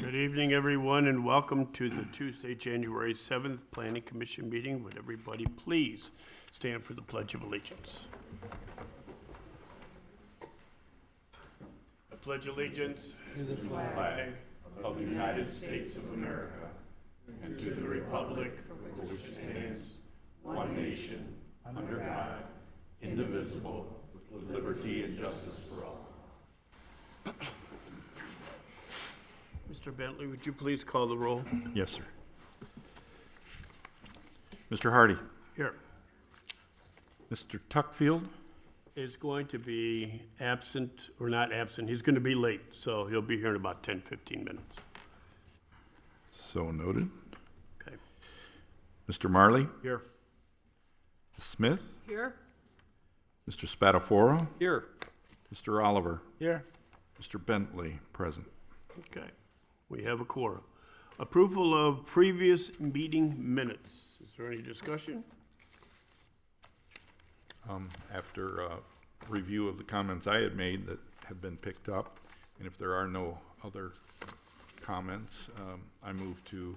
Good evening, everyone, and welcome to the Tuesday, January 7th Planning Commission meeting. Would everybody please stand for the Pledge of Allegiance? I pledge allegiance to the flag of the United States of America and to the republic for which it stands, one nation, under God, indivisible, with liberty and justice for all. Mr. Bentley, would you please call the roll? Yes, sir. Mr. Hardy. Here. Mr. Tuckfield. Is going to be absent, or not absent, he's going to be late, so he'll be here in about 10, 15 minutes. So noted. Okay. Mr. Marley. Here. Ms. Smith. Here. Mr. Spatafora. Here. Mr. Oliver. Here. Mr. Bentley, present. Okay, we have a quorum. Approval of previous meeting minutes. Is there any discussion? After review of the comments I had made that have been picked up, and if there are no other comments, I move to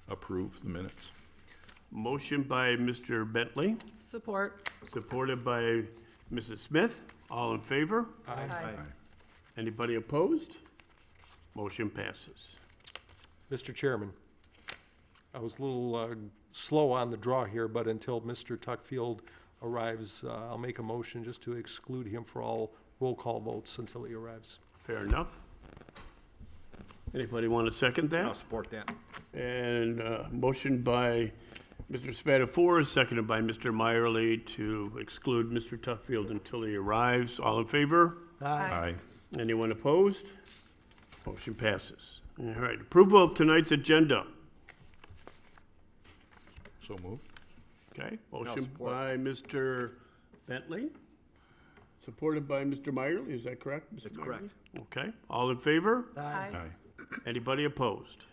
approve the minutes. Motion by Mr. Bentley, Support. supported by Mrs. Smith. All in favor? Aye. Anybody opposed? Motion passes. Mr. Chairman, I was a little slow on the draw here, but until Mr. Tuckfield arrives, I'll make a motion just to exclude him for all roll call votes until he arrives. Fair enough. Anybody want to second that? I'll support that. And motion by Mr. Spatafora, seconded by Mr. Meyerly to exclude Mr. Tuckfield until he arrives. All in favor? Aye. Anyone opposed? Motion passes. All right, approval of tonight's agenda. So moved. Okay, motion support. by Mr. Bentley, supported by Mr. Meyerly, is that correct? Mr. That's Meyerly? correct. Okay, all in favor? Aye. Aye. Anybody opposed?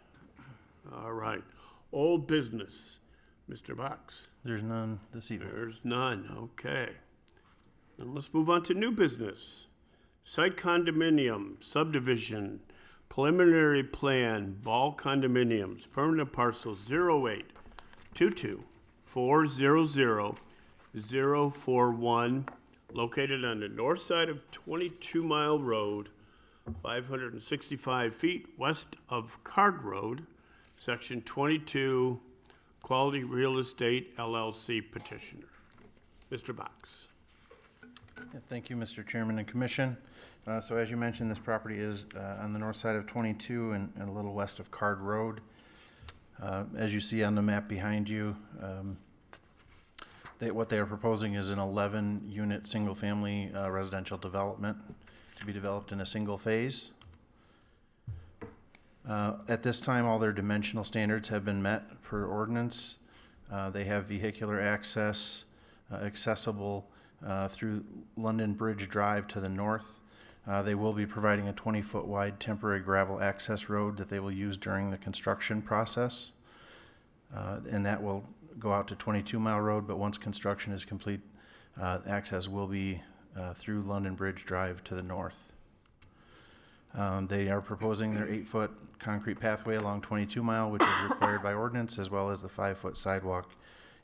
All right, old business. Mr. Box? There's none this evening. There's none, okay. Then let's move on to new business. Site condominium, subdivision, preliminary plan, Ball condominiums, permanent parcels 0822400041, located on the north side of 22 Mile Road, 565 feet west of Card Road, Section 22, Quality Real Estate LLC petitioner. Mr. Box. Yeah, thank you, Mr. Chairman and Commission. So as you mentioned, this property is on the north side of 22 and a little west of Card Road. As you see on the map behind you, what they are proposing is an 11-unit single-family residential development to be developed in a single phase. At this time, all their dimensional standards have been met per ordinance. They have vehicular access accessible through London Bridge Drive to the north. They will be providing a 20-foot wide temporary gravel access road that they will use during the construction process. And that will go out to 22 Mile Road, but once construction is complete, access will be through London Bridge Drive to the north. They are proposing their 8-foot concrete pathway along 22 Mile, which is required by ordinance, as well as the 5-foot sidewalk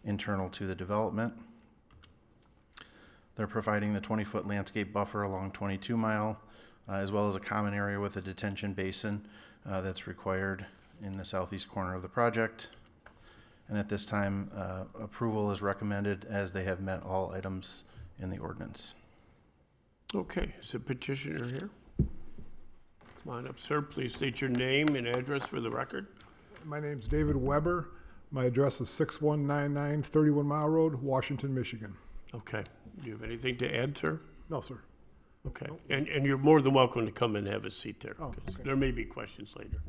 internal to the development. They're providing the 20-foot landscape buffer along 22 Mile, as well as a common area with a detention basin that's required in the southeast corner of the project. And at this time, approval is recommended as they have met all items in the ordinance. Okay, is the petitioner here? Come on up, sir. Please state your name and address for the record. My name's David Weber. My address is 6199 31 Mile Road, Washington, Michigan. Okay. Do you have anything to add, sir? No, sir. Okay. And you're more than welcome to come and have a seat there. Oh, 'cause okay. there may be questions later.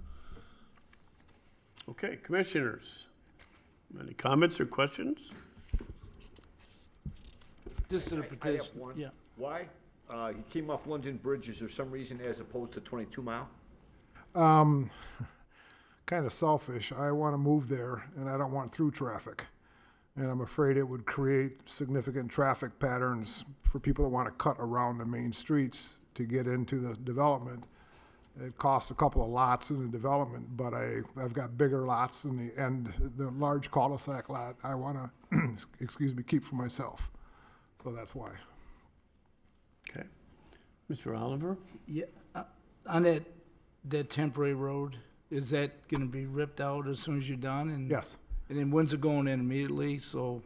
Okay, commissioners. Any comments or questions? This is a petition. I have one. Yeah. Why? He came off London Bridge. Is there some reason as opposed to 22 Mile? Kind of selfish. I want to move there, and I don't want through traffic. And I'm afraid it would create significant traffic patterns for people that want to cut around the main streets to get into the development. It costs a couple of lots in the development, but I've got bigger lots in the end, the large cul-de-sac lot, I wanna, excuse me, keep for myself. So that's why. Okay. Mr. Oliver? Yeah, on that temporary road, is that gonna be ripped out as soon as you're done? And Yes. And then when's it going in immediately? So,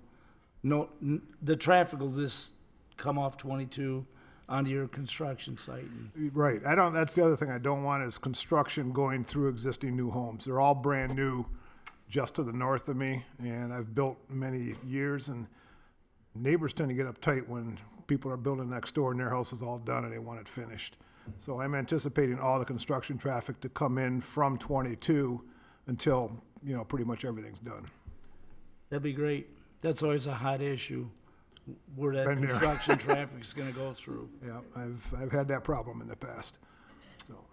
the traffic will just come off 22 onto your construction site. Right, that's the other thing I don't want is construction going through existing new homes. They're all brand new just to the north of me, and I've built many years, and neighbors tend to get uptight when people are building next door and their house is all done and they want it finished. So I'm anticipating all the construction traffic to come in from 22 until, pretty much everything's done. That'd be great. That's always a hot issue, where that Been there. construction traffic's gonna go through. Yeah, I've had that problem in the past, so.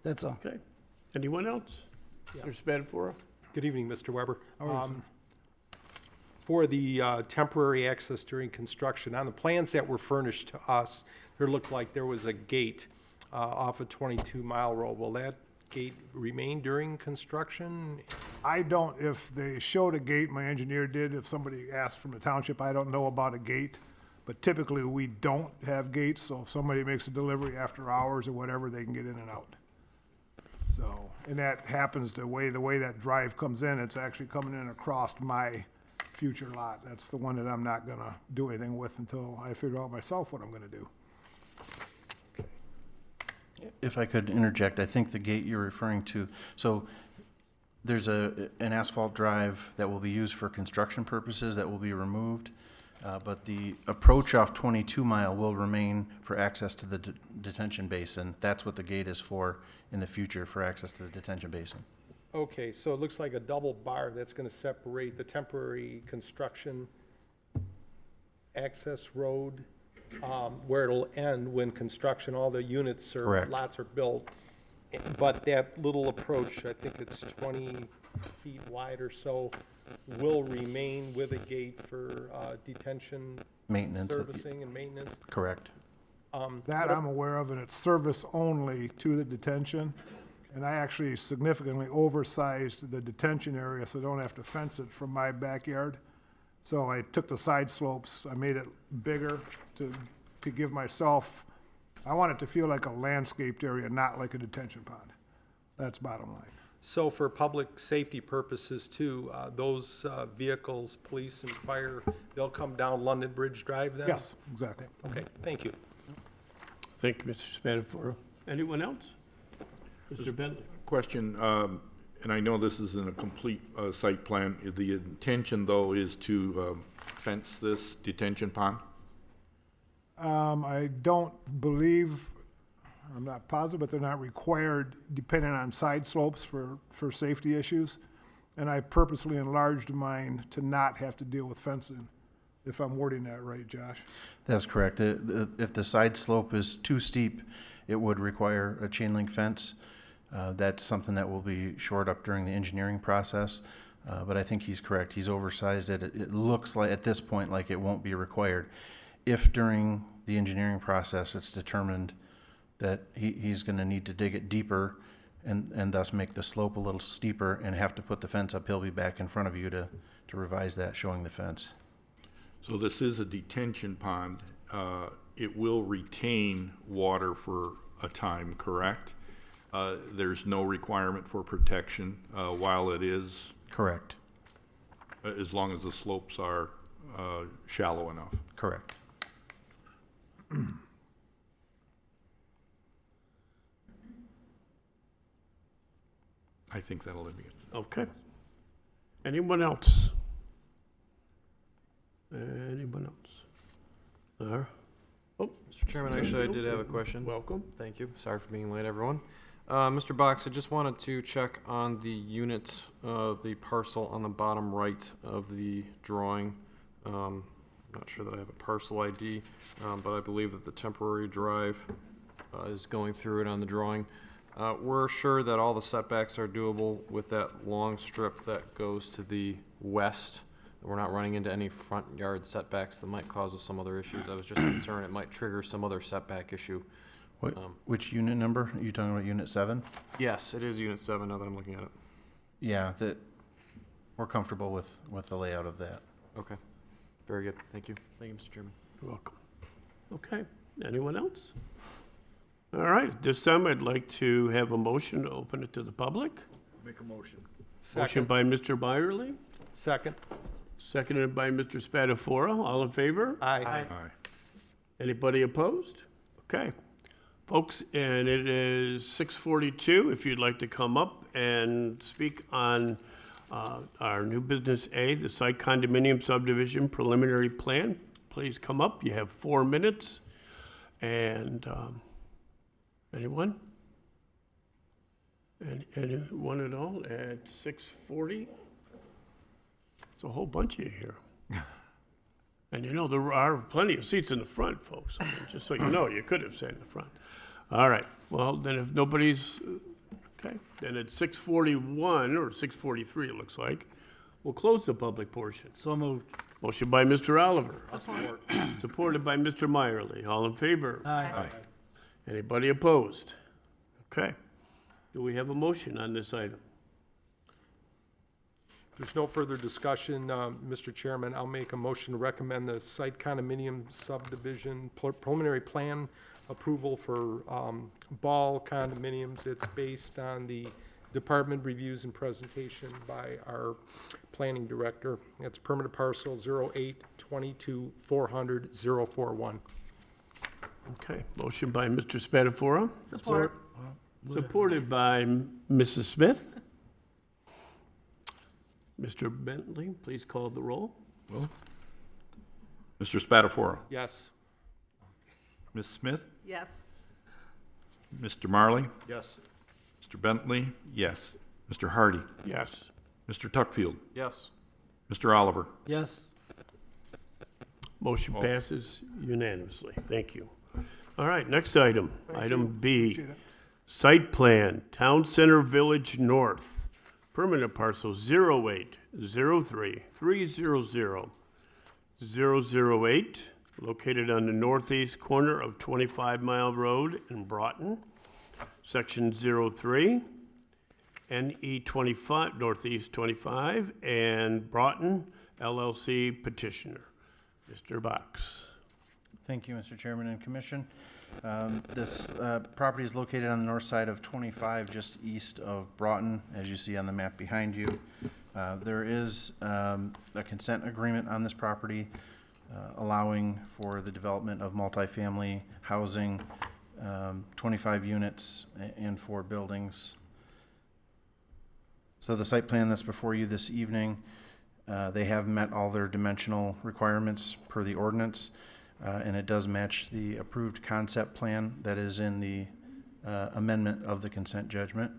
That's all. Okay. Anyone else? Mr. Spatafora? Good evening, Mr. Weber. How are you, sir? For the temporary access during construction, on the plans that were furnished to us, there looked like there was a gate off of 22 Mile Road. Will that gate remain during construction? I don't, if they showed a gate, my engineer did, if somebody asked from the township, I don't know about a gate. But typically, we don't have gates, so if somebody makes a delivery after hours or whatever, they can get in and out. So, and that happens the way that drive comes in, it's actually coming in across my future lot. That's the one that I'm not gonna do anything with until I figure out myself what I'm gonna do. If I could interject, I think the gate you're referring to, so there's an asphalt drive that will be used for construction purposes that will be removed, but the approach off 22 Mile will remain for access to the detention basin. That's what the gate is for in the future, for access to the detention basin. Okay, so it looks like a double bar that's gonna separate the temporary construction access road, where it'll end when construction, all the units or Correct. lots are built. But that little approach, I think it's 20 feet wide or so, will remain with a gate for detention, Maintenance. servicing and maintenance. Correct. That I'm aware of, and it's service only to the detention. And I actually significantly oversized the detention area so I don't have to fence it from my backyard. So I took the side slopes, I made it bigger to give myself, I want it to feel like a landscaped area, not like a detention pond. That's bottom line. So for public safety purposes too, those vehicles, police and fire, they'll come down London Bridge Drive then? Yes, exactly. Okay, thank you. Thank you, Mr. Spatafora. Anyone else? Mr. Bentley? Question, and I know this isn't a complete site plan. The intention, though, is to fence this detention pond? I don't believe, I'm not positive, but they're not required depending on side slopes for safety issues. And I purposely enlarged mine to not have to deal with fencing, if I'm wording that right, Josh. That's correct. If the side slope is too steep, it would require a chain link fence. That's something that will be shored up during the engineering process. But I think he's correct. He's oversized it. It looks like, at this point, like it won't be required. If during the engineering process it's determined that he's going to need to dig it deeper and thus make the slope a little steeper and have to put the fence up, he'll be back in front of you to revise that, showing the fence. So this is a detention pond. It will retain water for a time, correct? There's no requirement for protection while it is, Correct. as long as the slopes are shallow enough. Correct. I think that'll be it. Okay. Anyone else? Anyone else? Mr. Chairman, actually, I did have a question. Welcome. Thank you. Sorry for being late, everyone. Mr. Box, I just wanted to check on the unit, the parcel on the bottom right of the drawing. I'm not sure that I have a parcel ID, but I believe that the temporary drive is going through it on the drawing. We're sure that all the setbacks are doable with that long strip that goes to the west. We're not running into any front yard setbacks that might cause us some other issues. I was just concerned it might trigger some other setback issue. Which unit number? Are you talking about unit 7? Yes, it is Unit 7 now that I'm looking at it. Yeah, we're comfortable with the layout of that. Okay, very good. Thank you. Thank you, Mr. Chairman. You're welcome. Okay, anyone else? All right, at this time, I'd like to have a motion to open it to the public. Make a motion. Motion Second. by Mr. Byerly, Second. seconded by Mr. Spatafora. All in favor? Aye. Aye. Anybody opposed? Okay. Folks, and it is 6:42. If you'd like to come up and speak on our new business A, the site condominium subdivision preliminary plan, please come up. You have 4 minutes. And anyone? Anyone at all at 6:40? It's a whole bunch of you here. And you know, there are plenty of seats in the front, folks. I mean, just so you know, you could have sat in the front. All right, well, then if nobody's, okay, then at 6:41 or 6:43, it looks like, we'll close the public portion. So moved. Motion by Mr. Oliver. Supported by Mr. Meyerly. All in favor? Aye. Anybody opposed? Okay. Do we have a motion on this item? If there's no further discussion, Mr. Chairman, I'll make a motion to recommend the site condominium subdivision preliminary plan approval for Ball condominiums. It's based on the department reviews and presentation by our planning director. It's permanent parcel 08-22-400-041. Okay, motion by Mr. Spatafora, Support. supported by Mrs. Smith. Mr. Bentley, please call the roll. Mr. Spatafora, Yes. Ms. Smith, Yes. Mr. Marley, Yes. Mr. Bentley, yes. Mr. Hardy, Yes. Mr. Tuckfield, Yes. Mr. Oliver. Yes. Motion passes unanimously. Thank you. All right, next item. Item B, Appreciate it. site plan, Town Center Village North, permanent parcel 08-03-300-008, located on the northeast corner of 25 Mile Road in Broughton, Section 03, NE 25, Northeast 25, and Broughton LLC petitioner. Mr. Box. Thank you, Mr. Chairman and Commission. This property is located on the north side of 25, just east of Broughton, as you see on the map behind you. There is a consent agreement on this property allowing for the development of multifamily housing, 25 units and 4 buildings. So the site plan that's before you this evening, they have met all their dimensional requirements per the ordinance. And it does match the approved concept plan that is in the amendment of the consent judgment.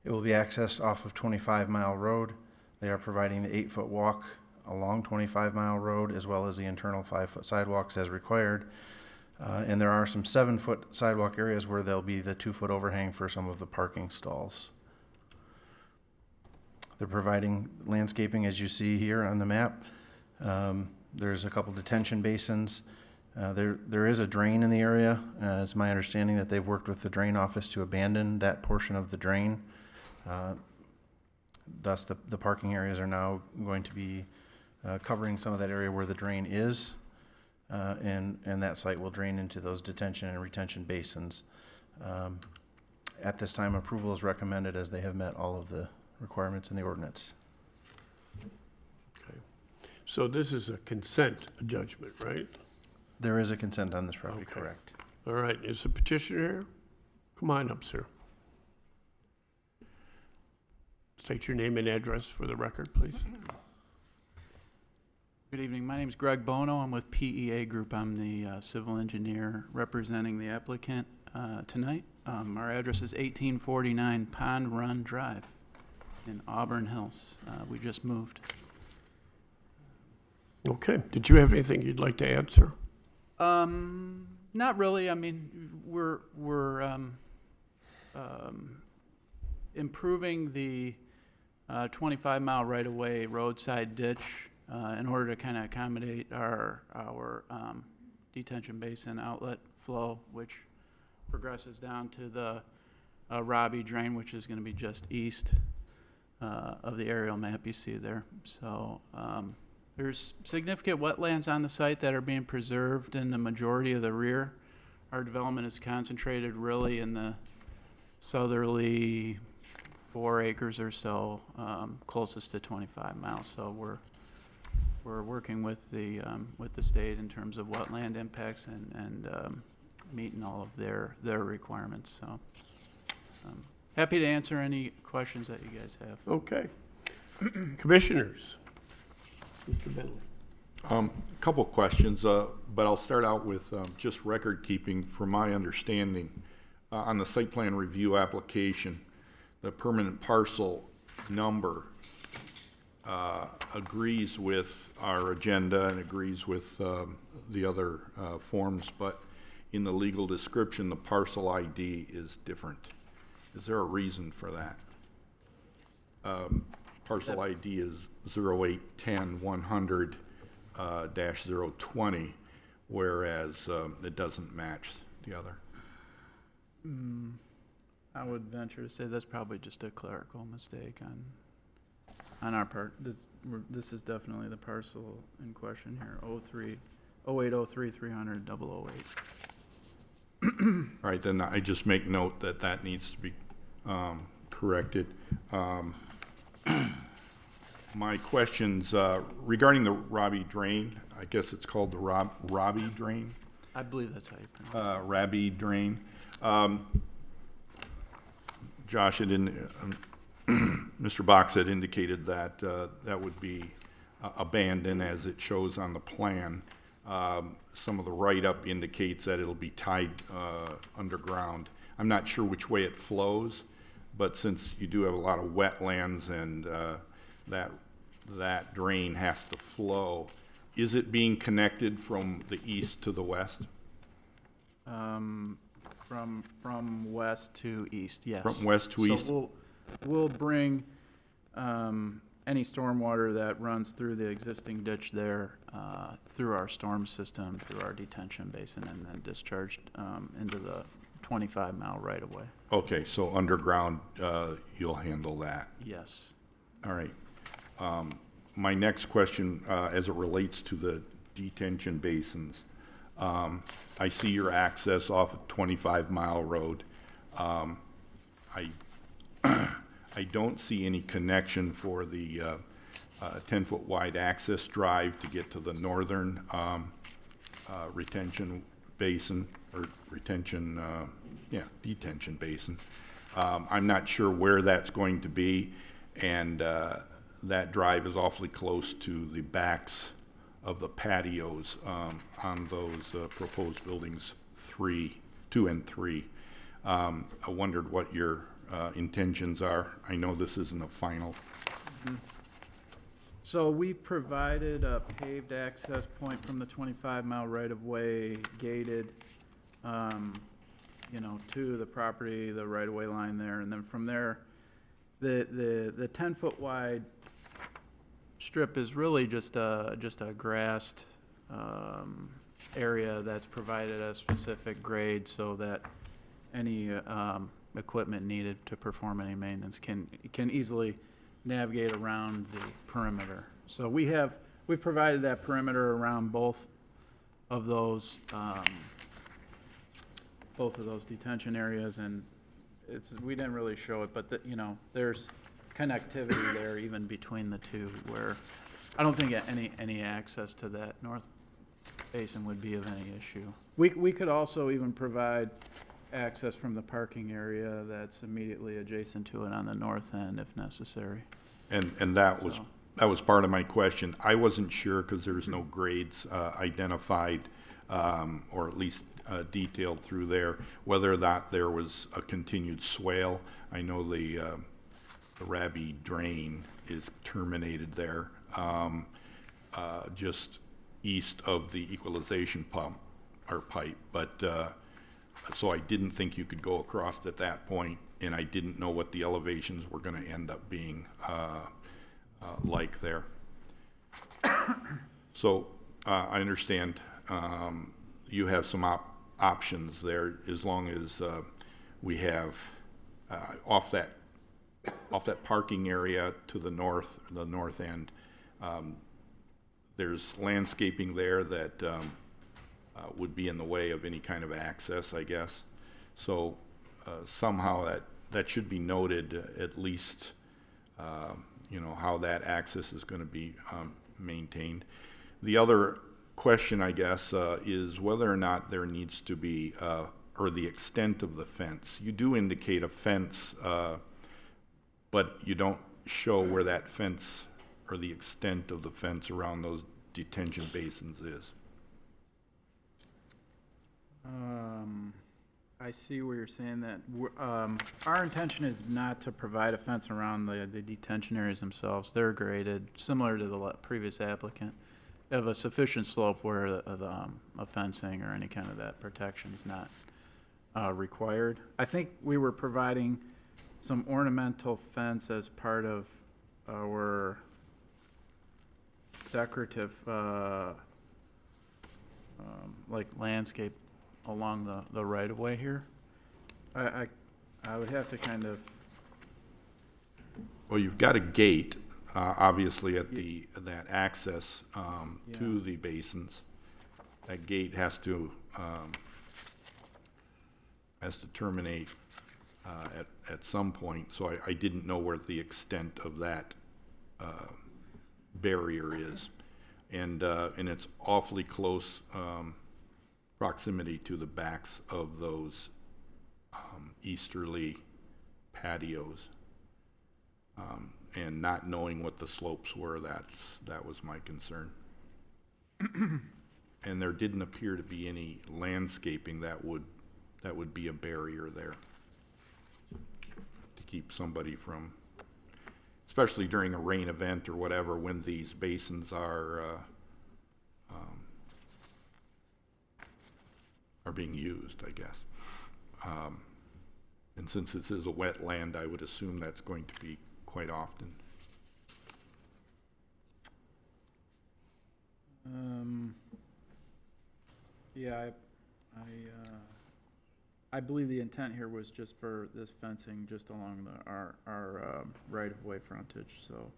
It will be accessed off of 25 Mile Road. They are providing the 8-foot walk along 25 Mile Road, as well as the internal 5-foot sidewalks as required. And there are some 7-foot sidewalk areas where there'll be the 2-foot overhang for some of the parking stalls. They're providing landscaping, as you see here on the map. There's a couple detention basins. There is a drain in the area. It's my understanding that they've worked with the drain office to abandon that portion of the drain. Thus, the parking areas are now going to be covering some of that area where the drain is, and that site will drain into those detention and retention basins. At this time, approval is recommended as they have met all of the requirements in the ordinance. So this is a consent judgment, right? There is a consent on this property, Okay. correct? All right, is the petitioner here? Come on up, sir. State your name and address for the record, please. Good evening. My name is Greg Bono. I'm with PEA Group. I'm the civil engineer representing the applicant tonight. Our address is 1849 Pond Run Drive in Auburn Hills. We just moved. Okay, did you have anything you'd like to add, sir? Not really. I mean, we're improving the 25-mile right-of-way roadside ditch in order to kind of accommodate our detention basin outlet flow, which progresses down to the Robbie Drain, which is going to be just east of the aerial map you see there. So there's significant wetlands on the site that are being preserved in the majority of the rear. Our development is concentrated really in the southerly 4 acres or so, closest to 25 miles. So we're working with the state in terms of wetland impacts and meeting all of their requirements. So happy to answer any questions that you guys have. Okay. Commissioners? Mr. Bentley? Couple questions, but I'll start out with just record keeping. From my understanding, on the site plan review application, the permanent parcel number agrees with our agenda and agrees with the other forms, but in the legal description, the parcel ID is different. Is there a reason for that? Parcel ID is 0810-100-020, whereas it doesn't match the other. I would venture to say that's probably just a clerical mistake on our part. This is definitely the parcel in question here, 0803-300-008. All right, then I just make note that that needs to be corrected. My questions regarding the Robbie Drain, I guess it's called the Robbie Drain? I believe that's how you pronounce it. Robbie Drain. Josh had Mr. Box had indicated that that would be abandoned as it shows on the plan. Some of the write-up indicates that it'll be tied underground. I'm not sure which way it flows, but since you do have a lot of wetlands and that drain has to flow, is it being connected from the east to the west? From west to east, yes. From west to east? So we'll bring any stormwater that runs through the existing ditch there, through our storm system, through our detention basin, and then discharged into the 25-mile right-of-way. Okay, so underground, you'll handle that. Yes. All right. My next question, as it relates to the detention basins, I see your access off of 25-mile road. I don't see any connection for the 10-foot wide access drive to get to the northern retention basin, or detention basin. I'm not sure where that's going to be, and that drive is awfully close to the backs of the patios on those proposed buildings 2 and 3. I wondered what your intentions are. I know this isn't a final. So we provided a paved access point from the 25-mile right-of-way, gated, to the property, the right-of-way line there, and then from there, the 10-foot wide strip is really just a grassed area that's provided a specific grade so that any equipment needed to perform any maintenance can easily navigate around the perimeter. So we've provided that perimeter around both of those detention areas, and we didn't really show it, but there's connectivity there even between the two, where I don't think any access to that north basin would be of any issue. We could also even provide access from the parking area that's immediately adjacent to it on the north end if necessary. And that was part of my question. I wasn't sure because there's no grades identified or at least detailed through there, whether or not there was a continued swale. I know the Robbie Drain is terminated there, just east of the equalization pump or pipe, but so I didn't think you could go across at that point, and I didn't know what the elevations were going to end up being like there. So I understand you have some options there, as long as we have off that parking area to the north end. There's landscaping there that would be in the way of any kind of access, I guess. So somehow that should be noted, at least, how that access is going to be maintained. The other question, I guess, is whether or not there needs to be, or the extent of the fence. You do indicate a fence, but you don't show where that fence or the extent of the fence around those detention basins is. I see where you're saying that. Our intention is not to provide a fence around the detention areas themselves. They're graded, similar to the previous applicant, of a sufficient slope where a fencing or any kind of that protection is not required. I think we were providing some ornamental fence as part of our decorative, like landscape along the right-of-way here. I would have to kind of, Well, you've got a gate, obviously, at that access to the basins. That gate has to terminate at some point, so I didn't know where the extent of that barrier is. And it's awfully close proximity to the backs of those easterly patios. And not knowing what the slopes were, that was my concern. And there didn't appear to be any landscaping that would be a barrier there to keep somebody from, especially during a rain event or whatever, when these basins are being used, I guess. And since this is a wetland, I would assume that's going to be quite often. Yeah, I believe the intent here was just for this fencing just along our right-of-way frontage, so.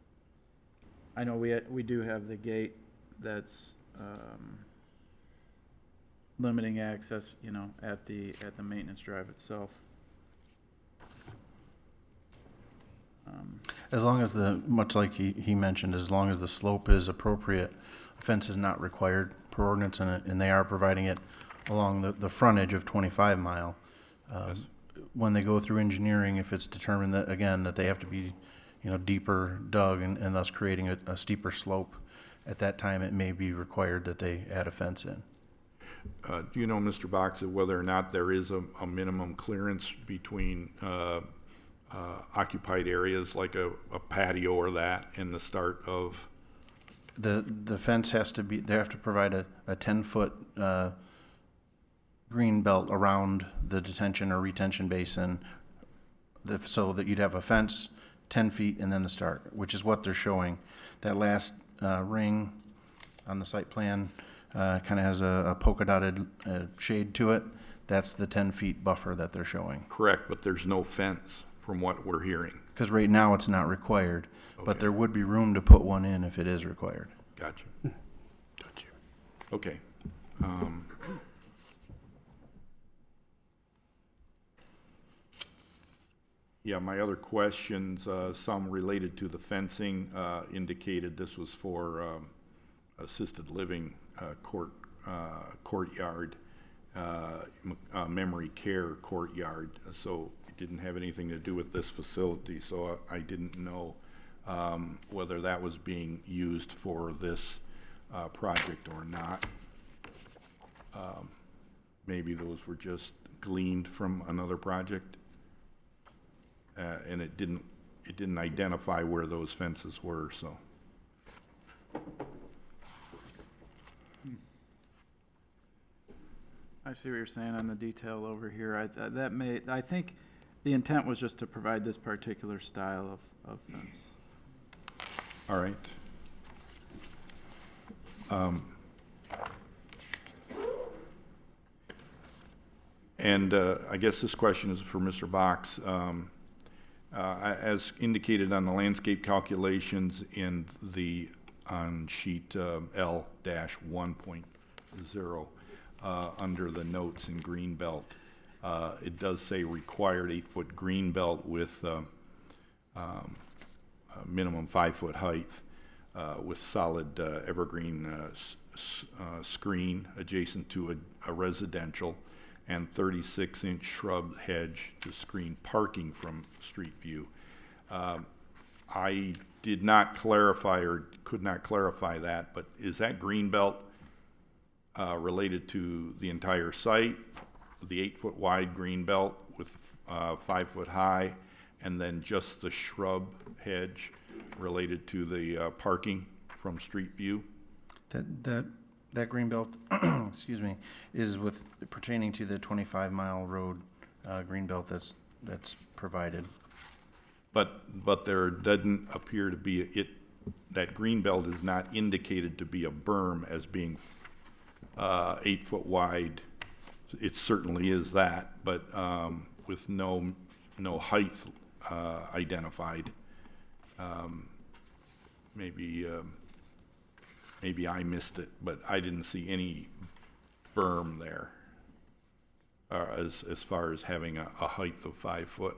I know we do have the gate that's, limiting access, at the maintenance drive itself. As long as much like he mentioned, as long as the slope is appropriate, a fence is not required per ordinance, and they are providing it along the frontage of 25 Mile. Yes. When they go through engineering, if it's determined that, again, that they have to be, deeper dug and thus creating a steeper slope, at that time it may be required that they add a fence in. Do you know, Mr. Box, whether or not there is a minimum clearance between occupied areas like a patio or that and the start of? The fence has to be, they have to provide a 10-foot green belt around the detention or retention basin, so that you'd have a fence 10 feet and then the start, which is what they're showing. That last ring on the site plan kind of has a polka dotted shade to it. That's the 10 feet buffer that they're showing. Correct, but there's no fence from what we're hearing. Because right now it's not required, Okay. but there would be room to put one in if it is required. Gotcha. Gotcha. Okay. Yeah, my other questions, some related to the fencing, indicated this was for assisted living courtyard, memory care courtyard. So it didn't have anything to do with this facility, so I didn't know whether that was being used for this project or not. Maybe those were just gleaned from another project. And it didn't identify where those fences were, so. I see what you're saying on the detail over here. I think the intent was just to provide this particular style of fence. All right. And I guess this question is for Mr. Box. As indicated on the landscape calculations on sheet L-1.0, under the notes in green belt, it does say required 8-foot green belt with a minimum 5-foot height, with solid evergreen screen adjacent to a residential, and 36-inch shrub hedge to screen parking from street view. I did not clarify or could not clarify that, but is that green belt related to the entire site, the 8-foot wide green belt with 5-foot high, and then just the shrub hedge related to the parking from street view? That green belt, excuse me, is pertaining to the 25-mile road green belt that's provided. But there doesn't appear to be, that green belt is not indicated to be a berm as being 8-foot wide. It certainly is that, but with no height identified. Maybe I missed it, but I didn't see any berm there as far as having a height of 5 foot.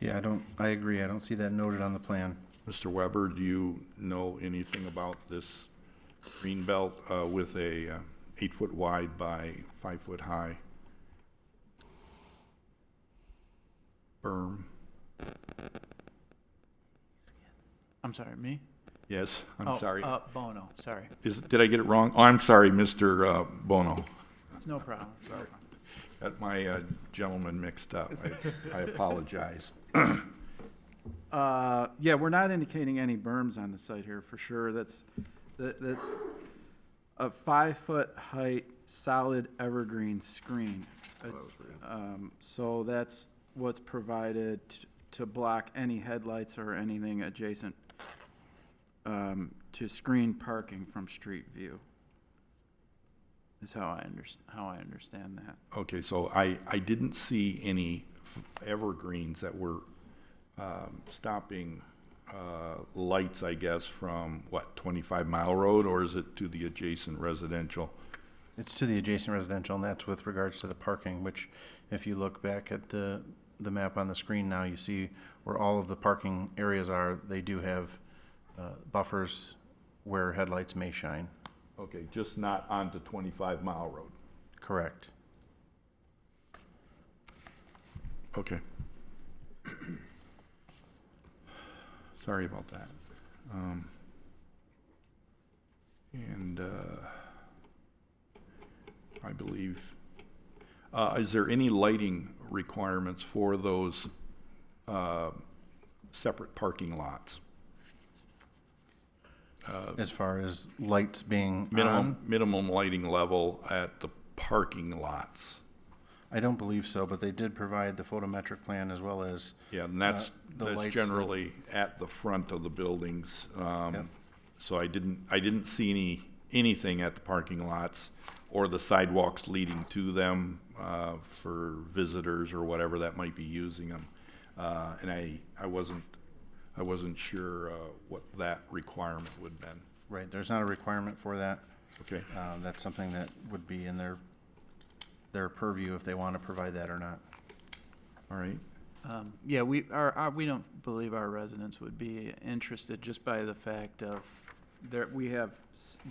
Yeah, I agree. I don't see that noted on the plan. Mr. Weber, do you know anything about this green belt with a 8-foot wide by 5-foot high berm? I'm sorry, me? Yes, I'm sorry. Bono, sorry. Did I get it wrong? Oh, I'm sorry, Mr. Bono. It's no problem, sorry. Got my gentleman mixed up. I apologize. Yeah, we're not indicating any berms on the site here, for sure. That's a 5-foot height, solid evergreen screen. So that's what's provided to block any headlights or anything adjacent to screen parking from street view, is how I understand that. Okay, so I didn't see any evergreens that were stopping lights, I guess, from, 25-mile road, or is it to the adjacent residential? It's to the adjacent residential, and that's with regards to the parking, which if you look back at the map on the screen now, you see where all of the parking areas are. They do have buffers where headlights may shine. Okay, just not onto 25-mile road. Correct. Okay. Sorry about that. And I believe, is there any lighting requirements for those separate parking lots? As far as lights being on? Minimum lighting level at the parking lots. I don't believe so, but they did provide the photometric plan as well as. Yeah, and that's lights generally at the front of the buildings. Yep. So I didn't see anything at the parking lots or the sidewalks leading to them for visitors or whatever that might be using them. And I wasn't sure what that requirement would have been. Right, there's not a requirement for that. Okay. That's something that would be in their purview if they want to provide that or not. All right. Yeah, we don't believe our residents would be interested just by the fact of we have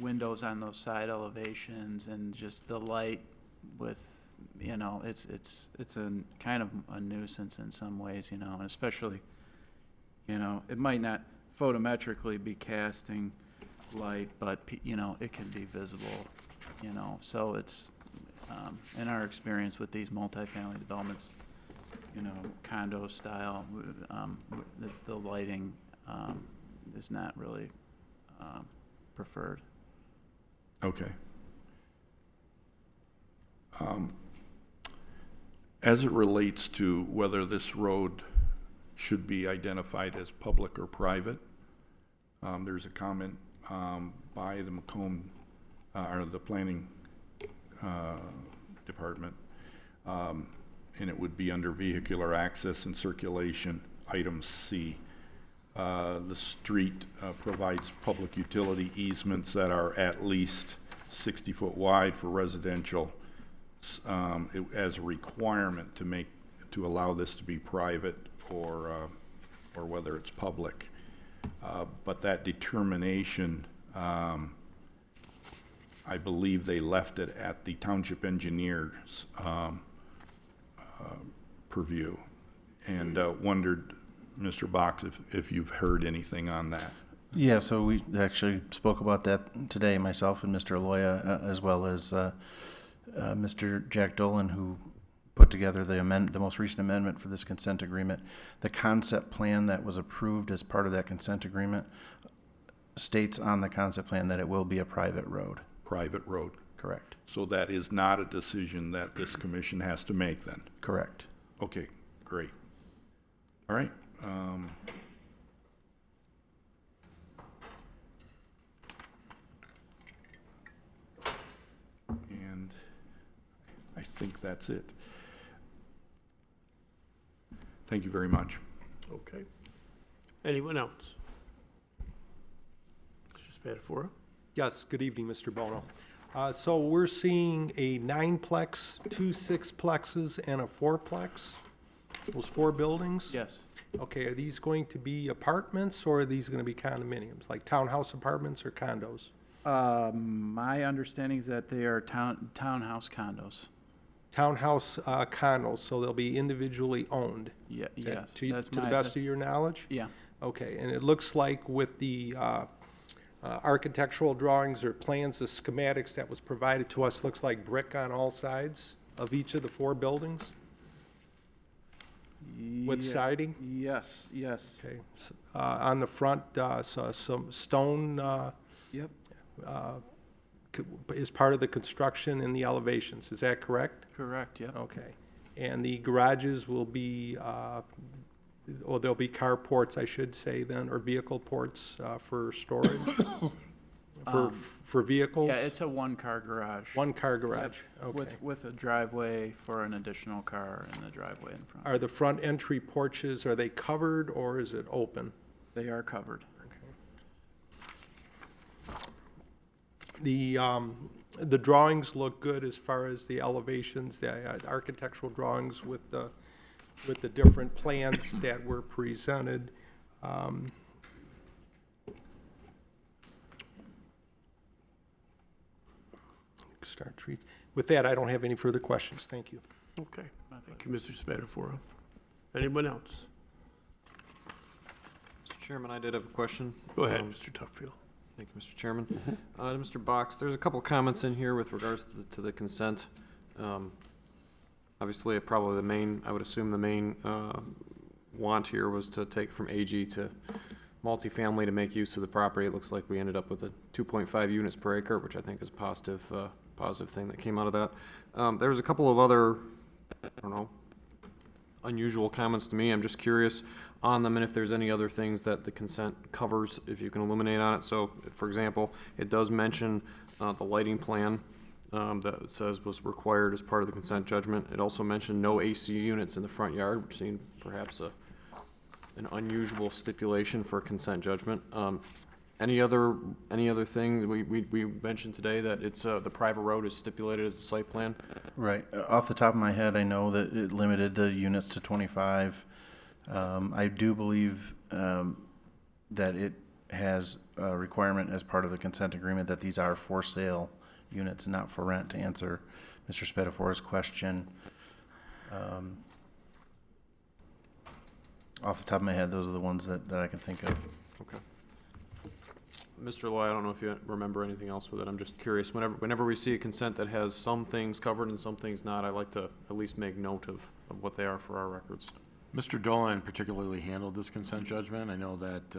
windows on those side elevations and just the light with, it's a kind of a nuisance in some ways, and especially, it might not photometrically be casting light, but, it can be visible, so it's, in our experience with these multifamily developments, condo style, the lighting is not really preferred. Okay. As it relates to whether this road should be identified as public or private, there's a comment by the Macomb or the planning department. And it would be under vehicular access and circulation, item C. The street provides public utility easements that are at least 60 foot wide for residential as a requirement to allow this to be private or whether it's public. But that determination, I believe they left it at the township engineer's purview, and wondered, Mr. Box, if you've heard anything on that. Yeah, so we actually spoke about that today, myself and Mr. Aloya, as well as Mr. Jack Dolan, who put together the most recent amendment for this consent agreement. The concept plan that was approved as part of that consent agreement states on the concept plan that it will be a private road. Private road. Correct. So that is not a decision that this commission has to make then? Correct. Okay, great. All right. And I think that's it. Thank you very much. Okay. Anyone else? Mr. Spatafora? Yes, good evening, Mr. Bono. So we're seeing a 9-plex, 2 6-plexes, and a 4-plex? Those 4 buildings? Yes. Okay, are these going to be apartments, or are these going to be condominiums, like townhouse apartments or condos? My understanding is that they are townhouse condos. Townhouse condos, so they'll be individually owned? Yeah, Is that yes. To that's the my- best of that's- your knowledge? Yeah. Okay, and it looks like with the architectural drawings or plans, the schematics that was provided to us, looks like brick on all sides of each of the 4 buildings with Yeah. siding? Yes, yes. Okay, on the front, so some stone Yep, is part of the construction and the elevations, is that correct? correct, yep. Okay, and the garages will be, or there'll be carports, I should say then, or vehicle ports for storage? For vehicles? Yeah, it's a one-car garage. 1-car garage, okay. With a driveway for an additional car in the driveway in front. Are the front entry porches, are they covered or is it open? They are covered. The drawings look good as far as the elevations, the architectural drawings with the different plans that were presented. Start trees. With that, I don't have any further questions. Thank you. Okay. Thank you, Mr. Spatafora. Anyone else? Mr. Chairman, I did have a question. Go ahead, Mr. Tuckfield. Thank you, Mr. Chairman. To Mr. Box, there's a couple comments in here with regards to the consent. Obviously, probably the main, I would assume the main want here was to take from AG to multifamily to make use of the property. It looks like we ended up with a 2.5 units per acre, which I think is a positive thing that came out of that. There was a couple of other, I don't know, unusual comments to me. I'm just curious on them and if there's any other things that the consent covers, if you can illuminate on it. So, for example, it does mention the lighting plan that it says was required as part of the consent judgment. It also mentioned no AC units in the front yard, which seemed perhaps an unusual stipulation for a consent judgment. Any other thing we mentioned today that it's the private road is stipulated as a site plan? Right. Off the top of my head, I know that it limited the units to 25. I do believe that it has a requirement as part of the consent agreement that these are for sale units, not for rent, to answer Mr. Spatafora's question. Off the top of my head, those are the ones that I can think of. Okay. Mr. Loy, I don't know if you remember anything else with it. I'm just curious. Whenever we see a consent that has some things covered and some things not, I like to at least make note of what they are for our records. Mr. Dolan particularly handled this consent judgment. I know that,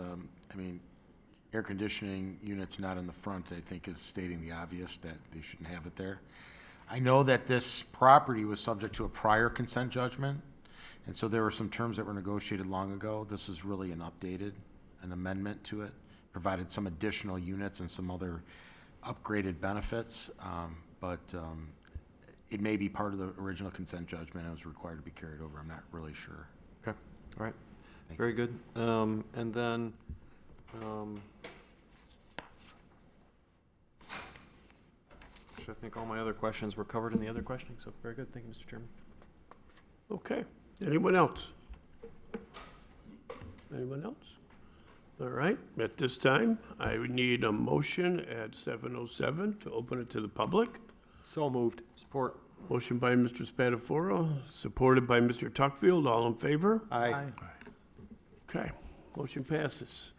air conditioning units not in the front, I think, is stating the obvious that they shouldn't have it there. I know that this property was subject to a prior consent judgment, and so there were some terms that were negotiated long ago. This is really an amendment to it, provided some additional units and some other upgraded benefits, but it may be part of the original consent judgment and was required to be carried over. I'm not really sure. Okay, all right. Thank Very good. And then, I think all my other questions were covered in the other questioning, so very good. Thank you, Mr. Chairman. Okay. Anyone else? Anyone else? All right. At this time, I would need a motion at 7:07 to open it to the public. So moved. Support. Motion by Mr. Spatafora, supported by Mr. Tuckfield. All in favor? Aye. Okay. Motion passes.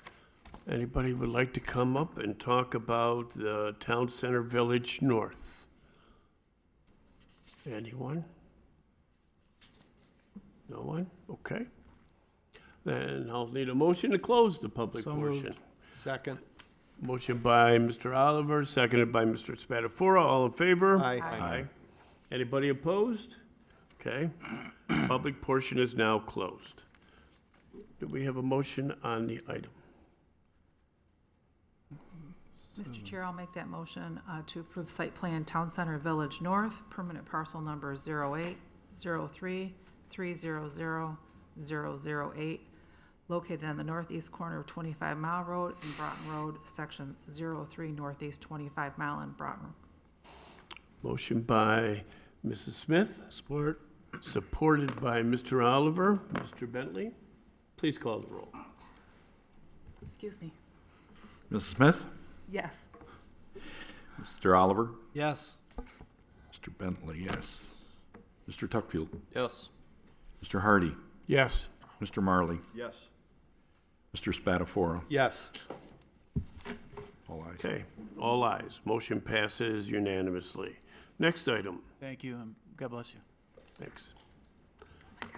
Anybody would like to come up and talk about the Town Center Village North? Anyone? No one? Okay. Then I'll need a motion to close the public So moved. portion. Second. Motion by Mr. Oliver, seconded by Mr. Spatafora. All in favor? Aye. Aye. Anybody opposed? Okay. Public portion is now closed. Do we have a motion on the item? Mr. Chair, I'll make that motion to approve site plan Town Center Village North, permanent parcel number 0803300008, located on the northeast corner of 25 Mile Road and Broughton Road, section 03 northeast 25 Mile and Broughton. Motion by Mrs. Smith, Support. supported by Mr. Oliver. Mr. Bentley, please call the roll. Excuse me. Mrs. Smith? Yes. Mr. Oliver? Yes. Mr. Bentley, yes. Mr. Tuckfield? Yes. Mr. Hardy? Yes. Mr. Marley? Yes. Mr. Spatafora? Yes. All ayes. Okay, all ayes. Motion passes unanimously. Next item. Thank you, and God bless you. Thanks.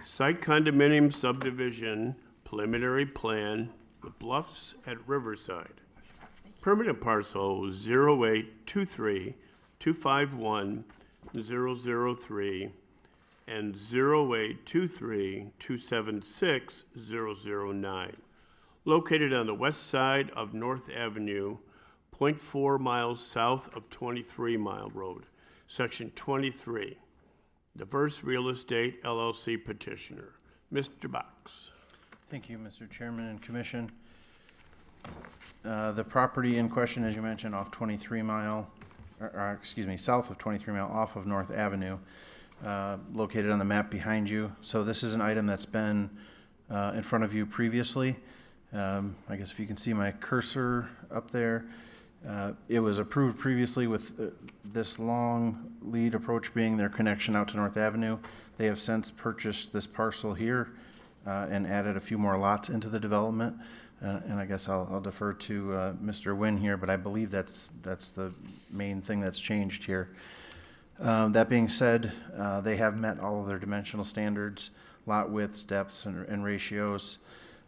Site condominium subdivision preliminary plan, the Bluffs at Riverside. Permanent parcel 0823251003 and 0823276009. Located on the west side of North Avenue, 0.4 miles south of 23 Mile Road, Section 23. Diverse Real Estate LLC petitioner. Mr. Box. Thank you, Mr. Chairman and Commission. The property in question, as you mentioned, off 23 Mile, south of 23 Mile, off of North Avenue, located on the map behind you. So this is an item that's been in front of you previously. I guess if you can see my cursor up there, it was approved previously with this long lead approach being their connection out to North Avenue. They have since purchased this parcel here and added a few more lots into the development. And I guess I'll defer to Mr. Nguyen here, but I believe that's the main thing that's changed here. That being said, they have met all of their dimensional standards, lot widths, depths, and ratios.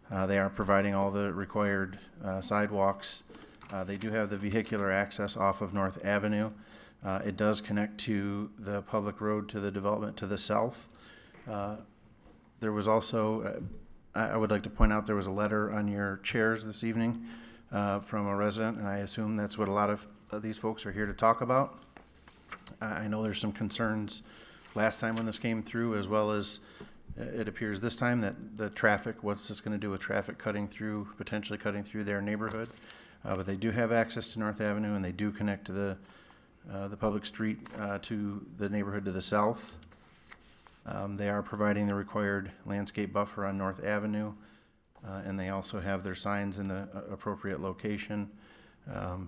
They are providing all the required sidewalks. They do have the vehicular access off of North Avenue. It does connect to the public road to the development to the south. There was also, I would like to point out, there was a letter on your chairs this evening from a resident, and I assume that's what a lot of these folks are here to talk about. I know there's some concerns last time when this came through, as well as it appears this time that the traffic, what's this going to do with traffic potentially cutting through their neighborhood? But they do have access to North Avenue, and they do connect to the public street to the neighborhood to the south. They are providing the required landscape buffer on North Avenue, and they also have their signs in the appropriate location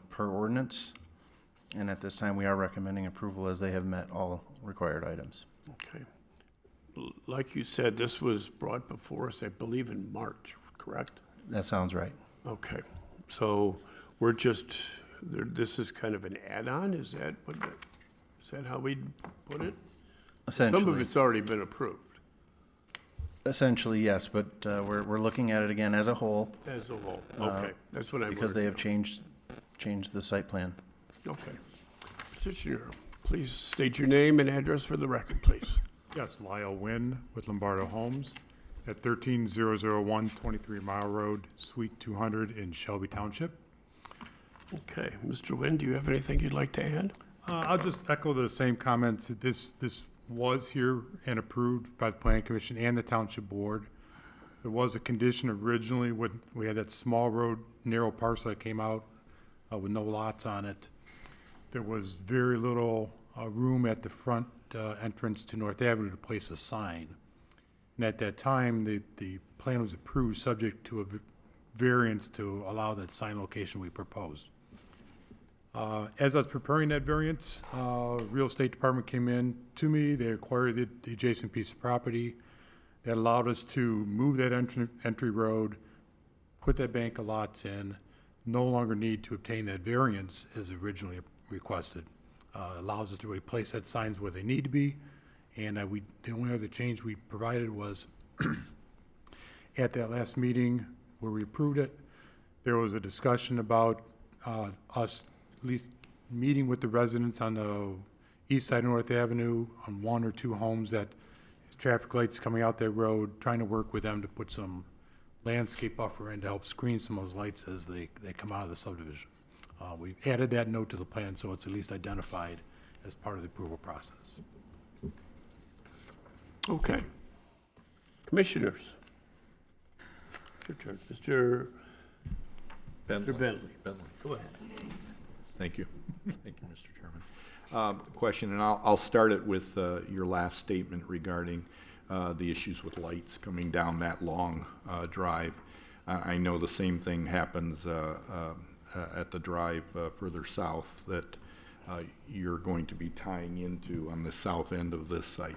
per ordinance. And at this time, we are recommending approval as they have met all required items. Okay. Like you said, this was brought before us, I believe, in March, correct? That sounds right. Okay. So we're just, this is kind of an add-on? Is that how we'd put it? Essentially. Some of it's already been approved. Essentially, yes, but we're looking at it again as a whole. As a whole, okay. That's what I Because they worried have changed the site plan. about. Okay. Petitioner, please state your name and address for the record, please. Yes, Lyle Wynn with Lombardo Homes at 13001 23 Mile Road, Suite 200 in Shelby Township. Okay, Mr. Nguyen, do you have anything you'd like to add? I'll just echo the same comments. This was here and approved by the Planning Commission and the Township Board. There was a condition originally when we had that small road, narrow parcel that came out with no lots on it. There was very little room at the front entrance to North Avenue to place a sign. And at that time, the plan was approved subject to a variance to allow that sign location we proposed. As I was preparing that variance, real estate department came in to me. They acquired the adjacent piece of property. That allowed us to move that entry road, put that bank of lots in, no longer need to obtain that variance as originally requested. Allows us to replace that signs where they need to be. And the only other change we provided was at that last meeting where we approved it, there was a discussion about us at least meeting with the residents on the east side of North Avenue on one or two homes that traffic lights coming out that road, trying to work with them to put some landscape buffer in to help screen some of those lights as they come out of the subdivision. We've added that note to the plan, so it's at least identified as part of the approval process. Okay. Commissioners. Your turn. Mr. Bentley. Go ahead. Thank you. Thank you, Mr. Chairman. Question, and I'll start it with your last statement regarding the issues with lights coming down that long drive. I know the same thing happens at the drive further south that you're going to be tying into on the south end of this site.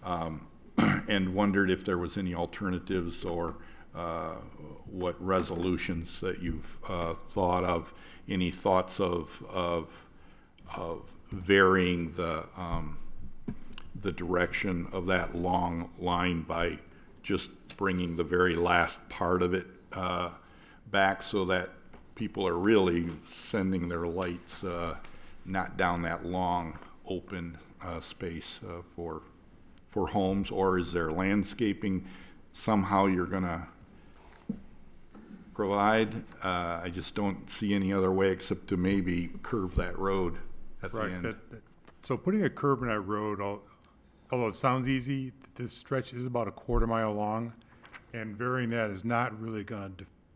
And wondered if there was any alternatives or what resolutions that you've thought of, any thoughts of varying the direction of that long line by just bringing the very last part of it back so that people are really sending their lights not down that long open space for homes, or is there landscaping somehow you're gonna provide? I just don't see any other way except to maybe curve that road at the end. So putting a curb in that road, although it sounds easy, this stretch is about a quarter-mile long, and varying that is not really gonna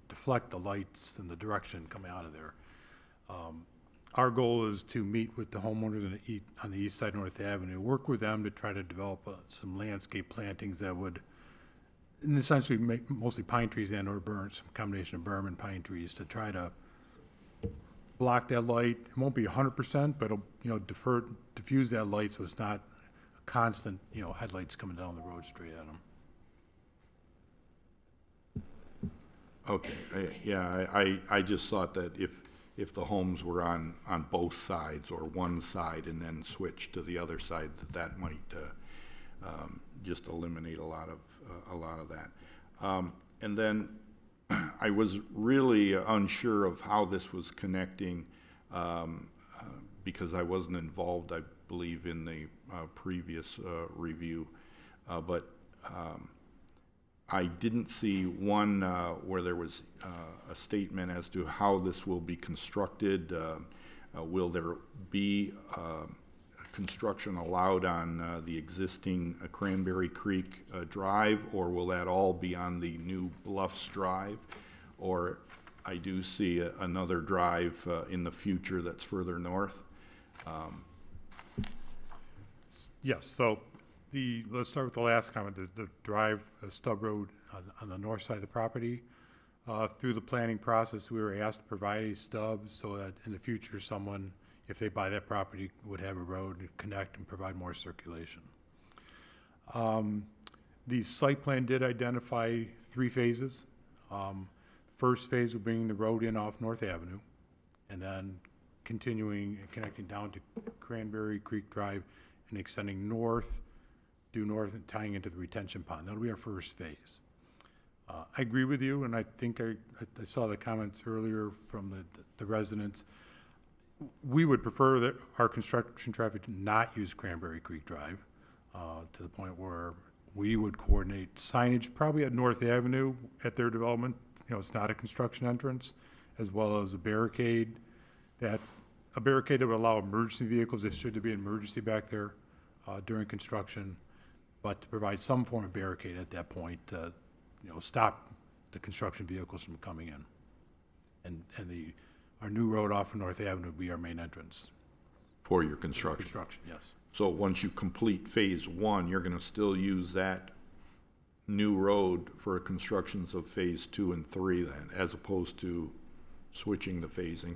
deflect the lights in the direction coming out of there. Our goal is to meet with the homeowners on the east side of North Avenue, work with them to try to develop some landscape plantings that would essentially make mostly pine trees and or burns, a combination of berm and pine trees to try to block that light. It won't be 100%, but it'll, diffuse that light so it's not a constant, headlights coming down the road straight at them. Okay, I just thought that if the homes were on both sides or one side and then switch to the other side, that might just eliminate a lot of that. And then I was really unsure of how this was connecting because I wasn't involved, I believe, in the previous review, but I didn't see one where there was a statement as to how this will be constructed. Will there be construction allowed on the existing Cranberry Creek Drive, or will that all be on the new Bluffs Drive? Or I do see another drive in the future that's further north. Yes, so let's start with the last comment, the drive, stub road on the north side of the property. Through the planning process, we were asked to provide a stub so that in the future someone, if they buy that property, would have a road to connect and provide more circulation. The site plan did identify 3 phases. First phase would bring the road in off North Avenue, and then continuing and connecting down to Cranberry Creek Drive and extending north, due north and tying into the retention pond. That'll be our first phase. I agree with you, and I think I saw the comments earlier from the residents. We would prefer that our construction traffic not use Cranberry Creek Drive to the point where we would coordinate signage probably at North Avenue at their development. It's not a construction entrance, as well as a barricade that a barricade that would allow emergency vehicles, if should there be an emergency back there during construction, but to provide some form of barricade at that point to, stop the construction vehicles from coming in. And our new road off of North Avenue would be our main entrance. For your construction. Construction, yes. So once you complete phase one, you're gonna still use that new road for constructions of phase 2 and 3 then, as opposed to switching the phasing?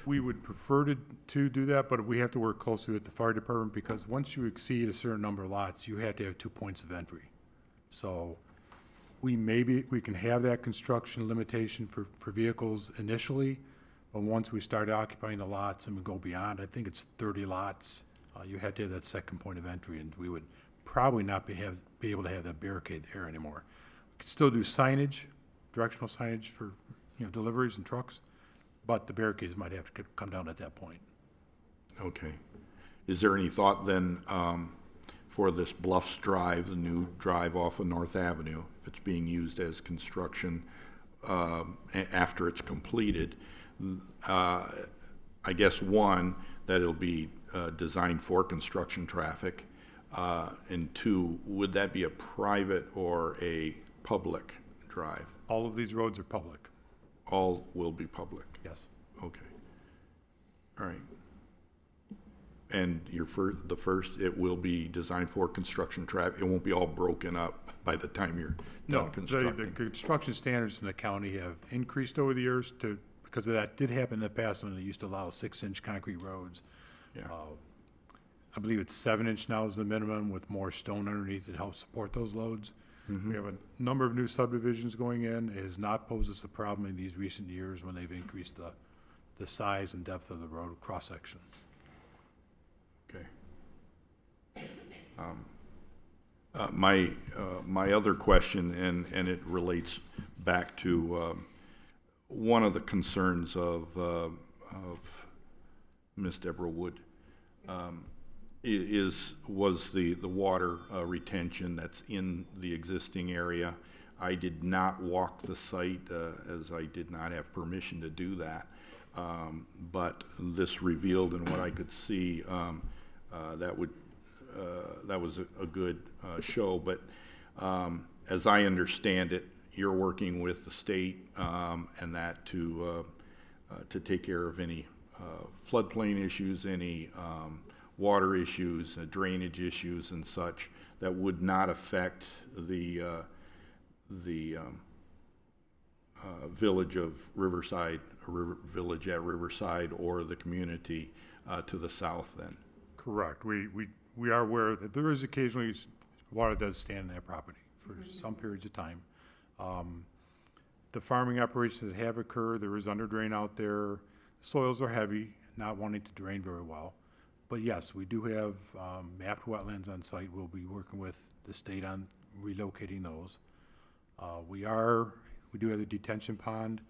We would prefer to do that, but we have to work closely with the fire department, because once you exceed a certain number of lots, you have to have 2 points of entry. So we can have that construction limitation for vehicles initially, but once we start occupying the lots and we go beyond, I think it's 30 lots, you have to have that second point of entry, and we would probably not be able to have that barricade there anymore. We could still do signage, directional signage for, deliveries and trucks, but the barricades might have to come down at that point. Okay. Is there any thought then, for this Bluffs Drive, the new drive off of North Avenue, if it's being used as construction, after it's completed, I guess, one, that it'll be designed for construction traffic, and 2, would that be a private or a public drive? All of these roads are public, All will be public? yes. Okay. All right. And the first, it will be designed for construction traffic, it won't be all broken up by the time you're No, done constructing? the construction standards in the county have increased over the years because of that did happen in the past when they used to allow 6-inch concrete roads. Yeah. I believe it's 7-inch now is the minimum, with more stone underneath that helps support those loads. We have a number of new subdivisions going in. It has not posed us a problem in these recent years when they've increased the size and depth of the road cross-section. Okay. My other question, and it relates back to one of the concerns of Ms. Deborah Wood, was the water retention that's in the existing area. I did not walk the site, as I did not have permission to do that. But this revealed, in what I could see, that was a good show. But as I understand it, you're working with the state and that to take care of any floodplain issues, any water issues, drainage issues, and such that would not affect the village of Riverside, village at Riverside, or the community to the south. Then, Correct. We are aware that there is occasionally water does stand in that property for some periods of time. The farming operations that have occurred, there is under drain out there. Soils are heavy, not wanting to drain very well. But yes, we do have mapped wetlands on site. We'll be working with the state on relocating those. We do have the detention pond.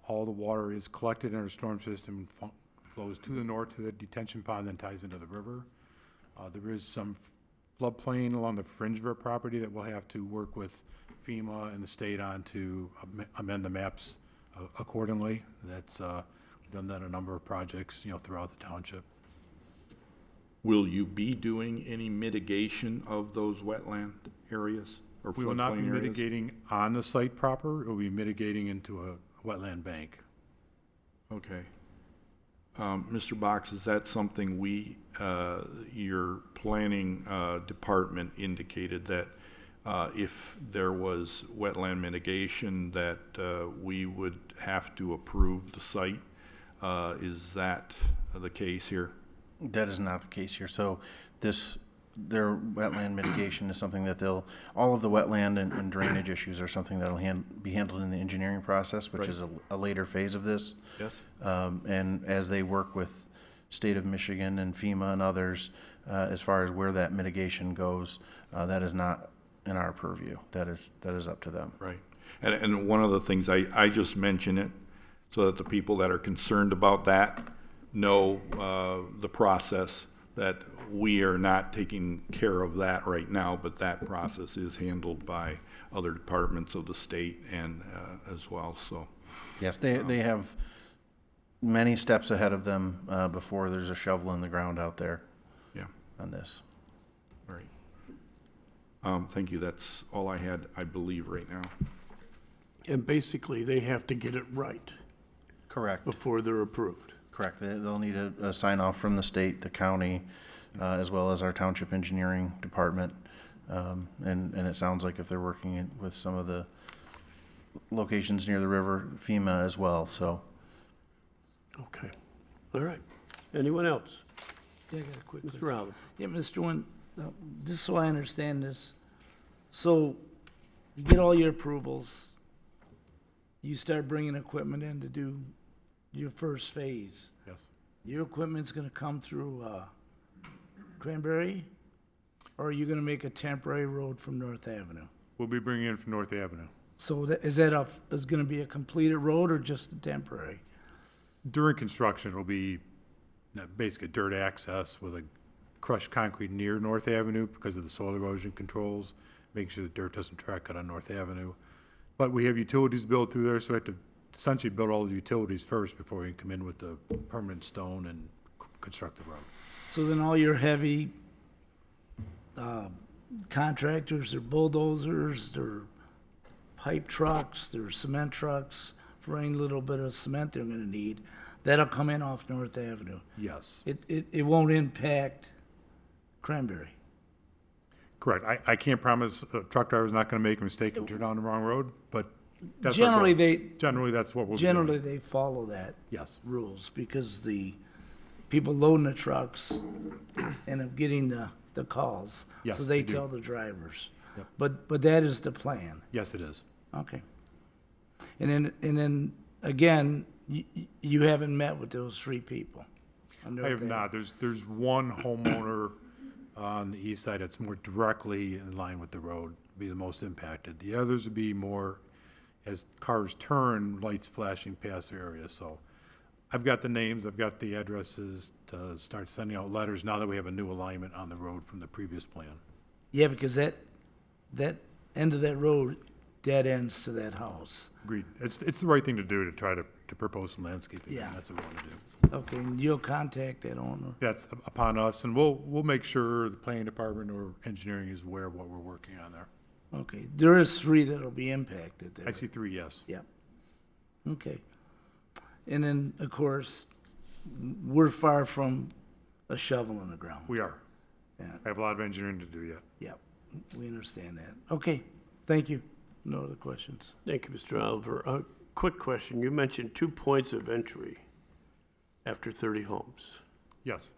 All the water is collected in our storm system and flows to the north to the detention pond, then ties into the river. There is some floodplain along the fringe of our property that we'll have to work with FEMA and the state on to amend the maps accordingly. That's we've done that in a number of projects, throughout the township. will you be doing any mitigation of those wetland areas or floodplain areas? We will not be mitigating on the site proper. It will be mitigating into a wetland bank. Okay. Mr. Box, is that something your planning department indicated that if there was wetland mitigation that we would have to approve the site? Is that the case here? That is not the case here. So their wetland mitigation is something that all of the wetland and drainage issues are something that'll be handled in the engineering process, which is a later phase of this. Yes. And as they work with State of Michigan and FEMA and others, as far as where that mitigation goes, that is not in our purview. That is up to them. Right. And one of the things, I just mention it so that the people that are concerned about that know the process, that we are not taking care of that right now, but that process is handled by other departments of the state and as well. So yes, they have many steps ahead of them before there's a shovel in the ground out there Yeah, on this. all right. Thank you. That's all I had, I believe, right now. And basically, they have to get it right Correct. before they're approved. Correct. They'll need a sign off from the state, the county, as well as our township engineering department. And it sounds like if they're working with some of the locations near the river, FEMA as well, so. Okay, all right. Anyone else? Yeah, I got a quick question. Mr. Allen? Yeah, Mr. Wynn, just so I understand this, so you get all your approvals, you start bringing equipment in to do your first phase. Yes. Your equipment's gonna come through, Cranberry? Or are you gonna make a temporary road from North Avenue? We'll be bringing in from North Avenue. So is gonna be a completed road or just a temporary? During construction, it'll be basically dirt access with a crushed concrete near North Avenue because of the soil erosion controls, making sure the dirt doesn't track out on North Avenue. But we have utilities built through there, so we have to essentially build all the utilities first before we can come in with the permanent stone and construct the road. So then all your heavy, contractors, their bulldozers, their pipe trucks, their cement trucks, for any little bit of cement they're gonna need, that'll come in off North Avenue. Yes, It won't impact Cranberry. correct. I can't promise a truck driver's not gonna make a mistake and turn down the wrong road, but that's our goal. Generally, that's what we'll be doing. Generally, they follow that Yes, rules, because the people loading the trucks end up getting the calls. Yes, So they they do. tell the drivers. Yep. But that is the plan. yes, it is. Okay. And then, again, you haven't met with those three people? on North I have Ave? not. There's one homeowner on the east side that's more directly in line with the road, be the most impacted. The others would be more, as cars turn, lights flashing past their area. So I've got the names, I've got the addresses to start sending out letters now that we have a new alignment on the road from the previous plan. Yeah, because that end of that road dead ends to that house. Agreed. It's the right thing to do to try to propose some landscaping. Yeah. That's what we want to do. Okay, and you'll contact that owner? That's upon us, and we'll make sure the planning department or engineering is aware of what we're working on there. Okay, there is three that'll be impacted there. I see 3, yes. Yep. Okay. And then, of course, we're far from a shovel in the ground. We are. Yeah, I have a lot of engineering to do yet. yep, we understand that. Okay, thank you. No other questions? Thank you, Mr. Oliver. A quick question. You mentioned 2 points of entry after 30 homes. Yes.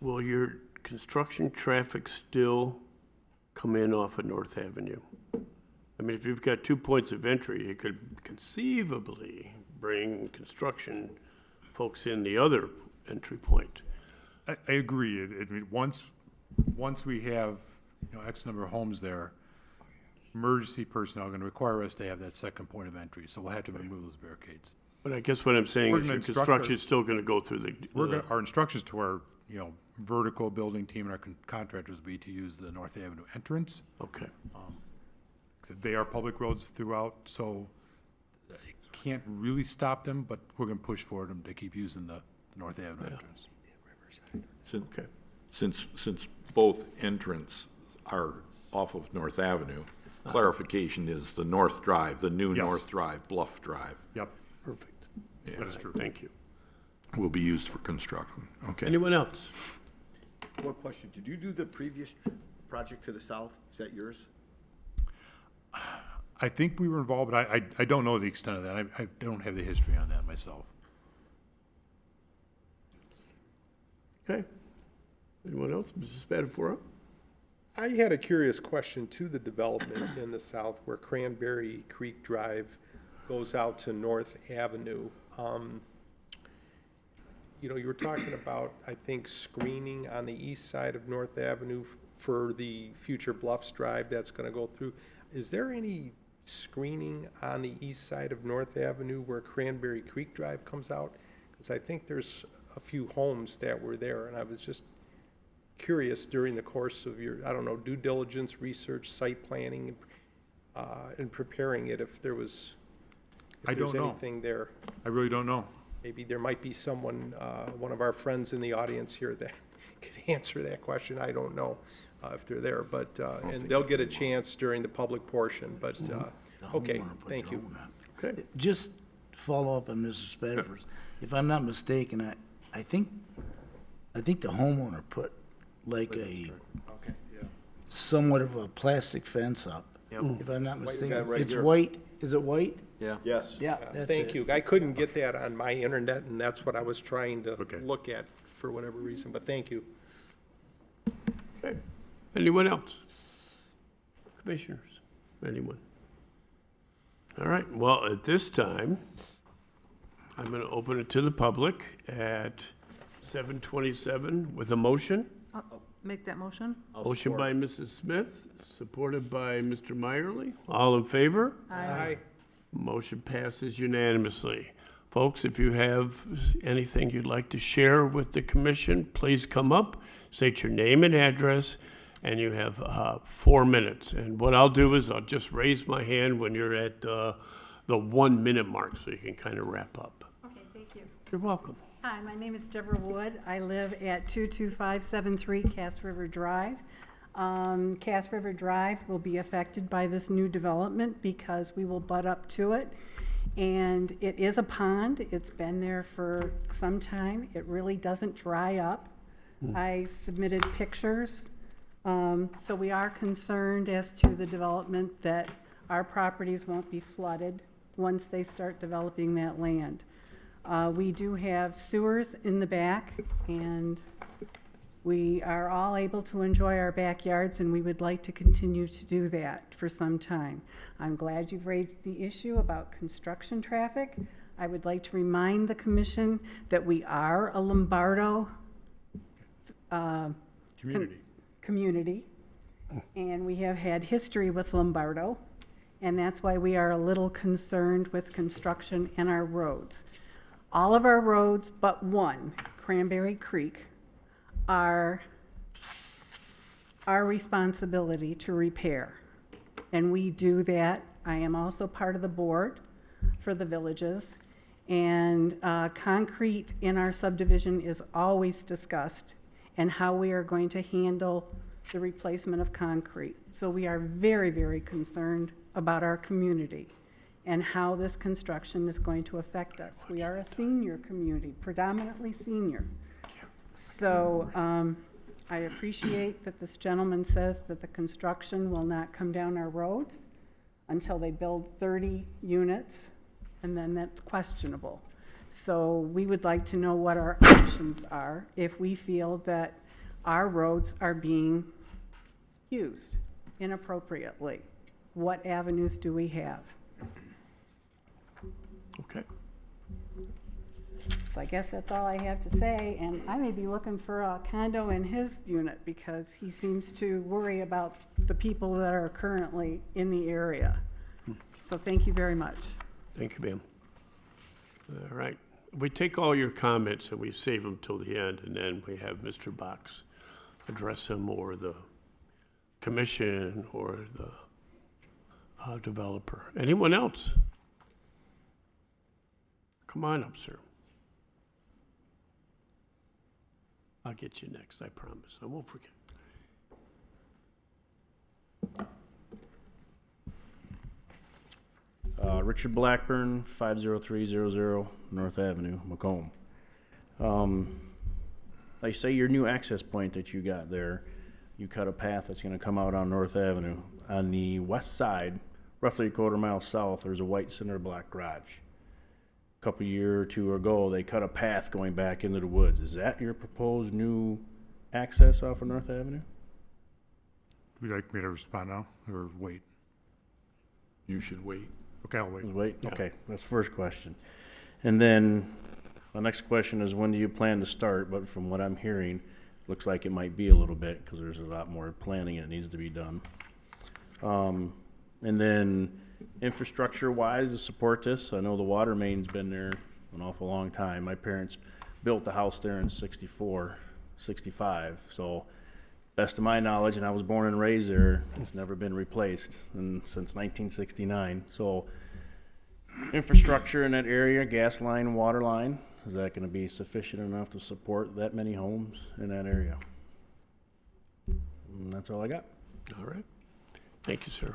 Will your construction traffic still come in off of North Avenue? I mean, if you've got 2 points of entry, you could conceivably bring construction folks in the other entry point. I agree. I mean, once we have, X number of homes there, emergency personnel are going to require us to have that second point of entry, so we'll have to remove those barricades. But I guess what I'm saying We're is gonna your instruct our- construction's still gonna go through the, Our instructions to our, vertical building team and our contractors will be to use the North Avenue entrance. okay. They are public roads throughout, so I can't really stop them, but we're going to push for them to keep using the North Avenue entrance. Okay. Since both entrances are off of North Avenue, clarification is the North Drive, the new Yes. North Drive, Bluff Drive, Yep, Perfect. yeah, that is true. Thank you. will be used for construction. Okay. Anyone else? One question, did you do the previous project to the south? Is that yours? I think we were involved, but I don't know the extent of that. I don't have the history on that myself. Okay. Anyone else? Mrs. Spatafora? I had a curious question to the development in the south where Cranberry Creek Drive goes out to North Avenue. You were talking about, I think, screening on the east side of North Avenue for the future Bluffs Drive that's gonna go through. Is there any screening on the east side of North Avenue where Cranberry Creek Drive comes out? Because I think there's a few homes that were there, and I was just curious during the course of your, due diligence, research, site planning, and preparing it, if there was I don't know. anything there. I really don't know. maybe there might be someone, one of our friends in the audience here that could answer that question. I don't know if they're there, but, and they'll get a chance during the public portion, but, okay, thank you. Okay. Just follow up on Mr. Spafford's. If I'm not mistaken, I think the homeowner put like a somewhat of a plastic fence up. If I'm not mistaken, right it's here. white. Is it white? Yeah. Yes. Yeah, that's Thank it. you. I couldn't get that on my internet, and that's what I was trying to Okay. look at for whatever reason, but thank you. Okay. Anyone else? Commissioners? Anyone? All right, well, at this time, I'm going to open it to the public at 7:27 with a motion. Make that motion? Motion by Mrs. Smith, supported by Mr. Meyerly. All in favor? Aye. Motion passes unanimously. Folks, if you have anything you'd like to share with the commission, please come up, state your name and address, and you have 4 minutes. And what I'll do is I'll just raise my hand when you're at the 1 minute mark, so you can kind of wrap up. Okay, thank you. You're welcome. Hi, my name is Deborah Wood. I live at 22573 Cass River Drive. Cass River Drive will be affected by this new development because we will butt up to it. And it is a pond. It's been there for some time. It really doesn't dry up. I submitted pictures. So we are concerned as to the development that our properties won't be flooded once they start developing that land. We do have sewers in the back, and we are all able to enjoy our backyards, and we would like to continue to do that for some time. I'm glad you've raised the issue about construction traffic. I would like to remind the commission that we are a Lombardo community, and we have had history with Lombardo, and that's why we are a little concerned with construction and our roads. All of our roads but one, Cranberry Creek, are our responsibility to repair. And we do that. I am also part of the board for the villages. And concrete in our subdivision is always discussed, and how we are going to handle the replacement of concrete. So we are very, very concerned about our community and how this construction is going to affect us. We are a senior community, predominantly senior. So I appreciate that this gentleman says that the construction will not come down our roads until they build 30 units, and then that's questionable. So we would like to know what our options are if we feel that our roads are being used inappropriately. What avenues do we have? Okay. So I guess that's all I have to say, and I may be looking for a condo in his unit because he seems to worry about the people that are currently in the area. So thank you very much. Thank you, ma'am. All right. We take all your comments and we save them till the end, and then we have Mr. Box address them, or the commission, or the developer. Anyone else? Come on up, sir. I'll get you next, I promise. I won't forget. Richard Blackburn, 50300 North Avenue, Macomb. Like say your new access point that you got there, you cut a path that's gonna come out on North Avenue. On the west side, roughly a quarter mile south, there's a white cinder block garage. A couple year or two ago, they cut a path going back into the woods. Is that your proposed new access off of North Avenue? Would you like me to respond now, or wait? You should wait. Okay, I'll wait. Wait, Yeah. okay, that's the first question. And then, my next question is, when do you plan to start? But from what I'm hearing, looks like it might be a little bit, because there's a lot more planning that needs to be done. And then, infrastructure-wise, to support this, I know the water main's been there an awful long time. My parents built the house there in 64, 65, so best of my knowledge, and I was born and raised there, it's never been replaced since 1969. So infrastructure in that area, gas line, water line, is that gonna be sufficient enough to support that many homes in that area? And that's all I got. All right. Thank you, sir.